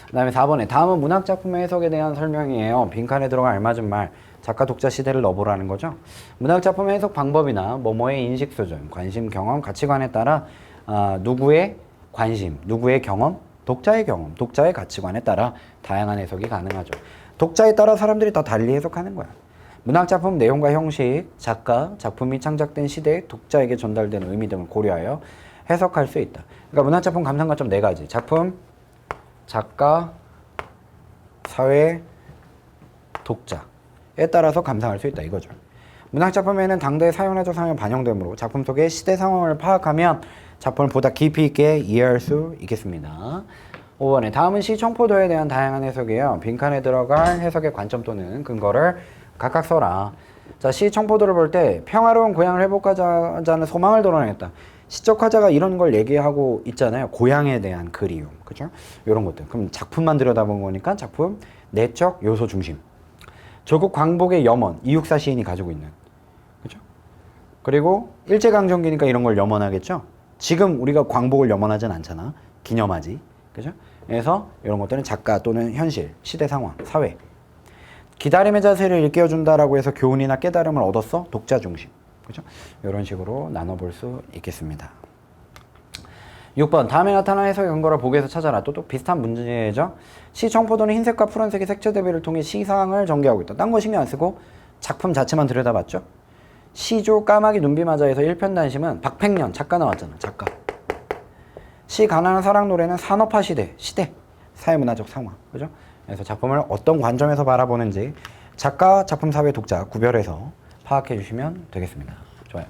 Speaker 1: 그 다음에 4번에 다음은 문학작품의 해석에 대한 설명이에요. 빈칸에 들어가 알맞은 말, 작가 독자 시대를 넣어보라는 거죠. 문학작품의 해석 방법이나 뭐뭐의 인식 수준, 관심, 경험, 가치관에 따라 누구의 관심, 누구의 경험, 독자의 경험, 독자의 가치관에 따라 다양한 해석이 가능하죠. 독자에 따라 사람들이 다 달리 해석하는 거야. 문학작품 내용과 형식, 작가, 작품이 창작된 시대, 독자에게 전달되는 의미 등을 고려하여 해석할 수 있다. 그러니까 문학작품 감상관점 4가지. 작품, 작가, 사회, 독자에 따라서 감상할 수 있다. 이거죠. 문학작품에는 당대의 사회문화적 상황이 반영되므로 작품 속의 시대 상황을 파악하면 작품을 보다 깊이 있게 이해할 수 있겠습니다. 5번에 다음은 시 청포도에 대한 다양한 해석이에요. 빈칸에 들어갈 해석의 관점 또는 근거를 각각 써라. 자, 시 청포도를 볼 때 평화로운 고향을 회복하자는 소망을 드러내겠다. 시적 화자가 이런 걸 얘기하고 있잖아요. 고향에 대한 그리움. 그죠? 이런 것들. 그럼 작품만 들여다본 거니까 작품 내적 요소 중심. 조국 광복의 염원, 이육사 시인이 가지고 있는. 그죠? 그리고 일제강점기니까 이런 걸 염원하겠죠? 지금 우리가 광복을 염원하진 않잖아. 기념하지. 그죠? 그래서 이런 것들은 작가 또는 현실, 시대 상황, 사회. 기다림의 자세를 일깨워준다라고 해서 교훈이나 깨달음을 얻었어? 독자 중심. 그죠? 이런 식으로 나눠볼 수 있겠습니다. 6번 다음에 나타난 해석의 근거를 보기에서 찾아라. 또 비슷한 문제죠. 시 청포도는 흰색과 푸른색의 색채 대비를 통해 시상을 전개하고 있다. 딴 거 신경 안 쓰고 작품 자체만 들여다봤죠. 시조 까마귀 눈비 맞아에서 1편단심은 박팽년 작가 나왔잖아. 작가. 시 가난한 사랑 노래는 산업화 시대, 사회문화적 상황. 그죠? 그래서 작품을 어떤 관점에서 바라보는지 작가, 작품, 사회, 독자 구별해서 파악해 주시면 되겠습니다. 좋아요.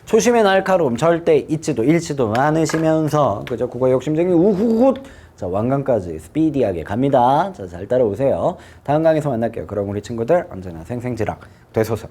Speaker 1: 초심의 날카로움 절대 잊지도 잃지도 않으시면서 그죠? 국어 욕심쟁이 우후훗 자 완강까지 스피디하게 갑니다. 자 잘 따라오세요. 다음 강에서 만날게요. 그럼 우리 친구들 언제나 생생지락 되소서.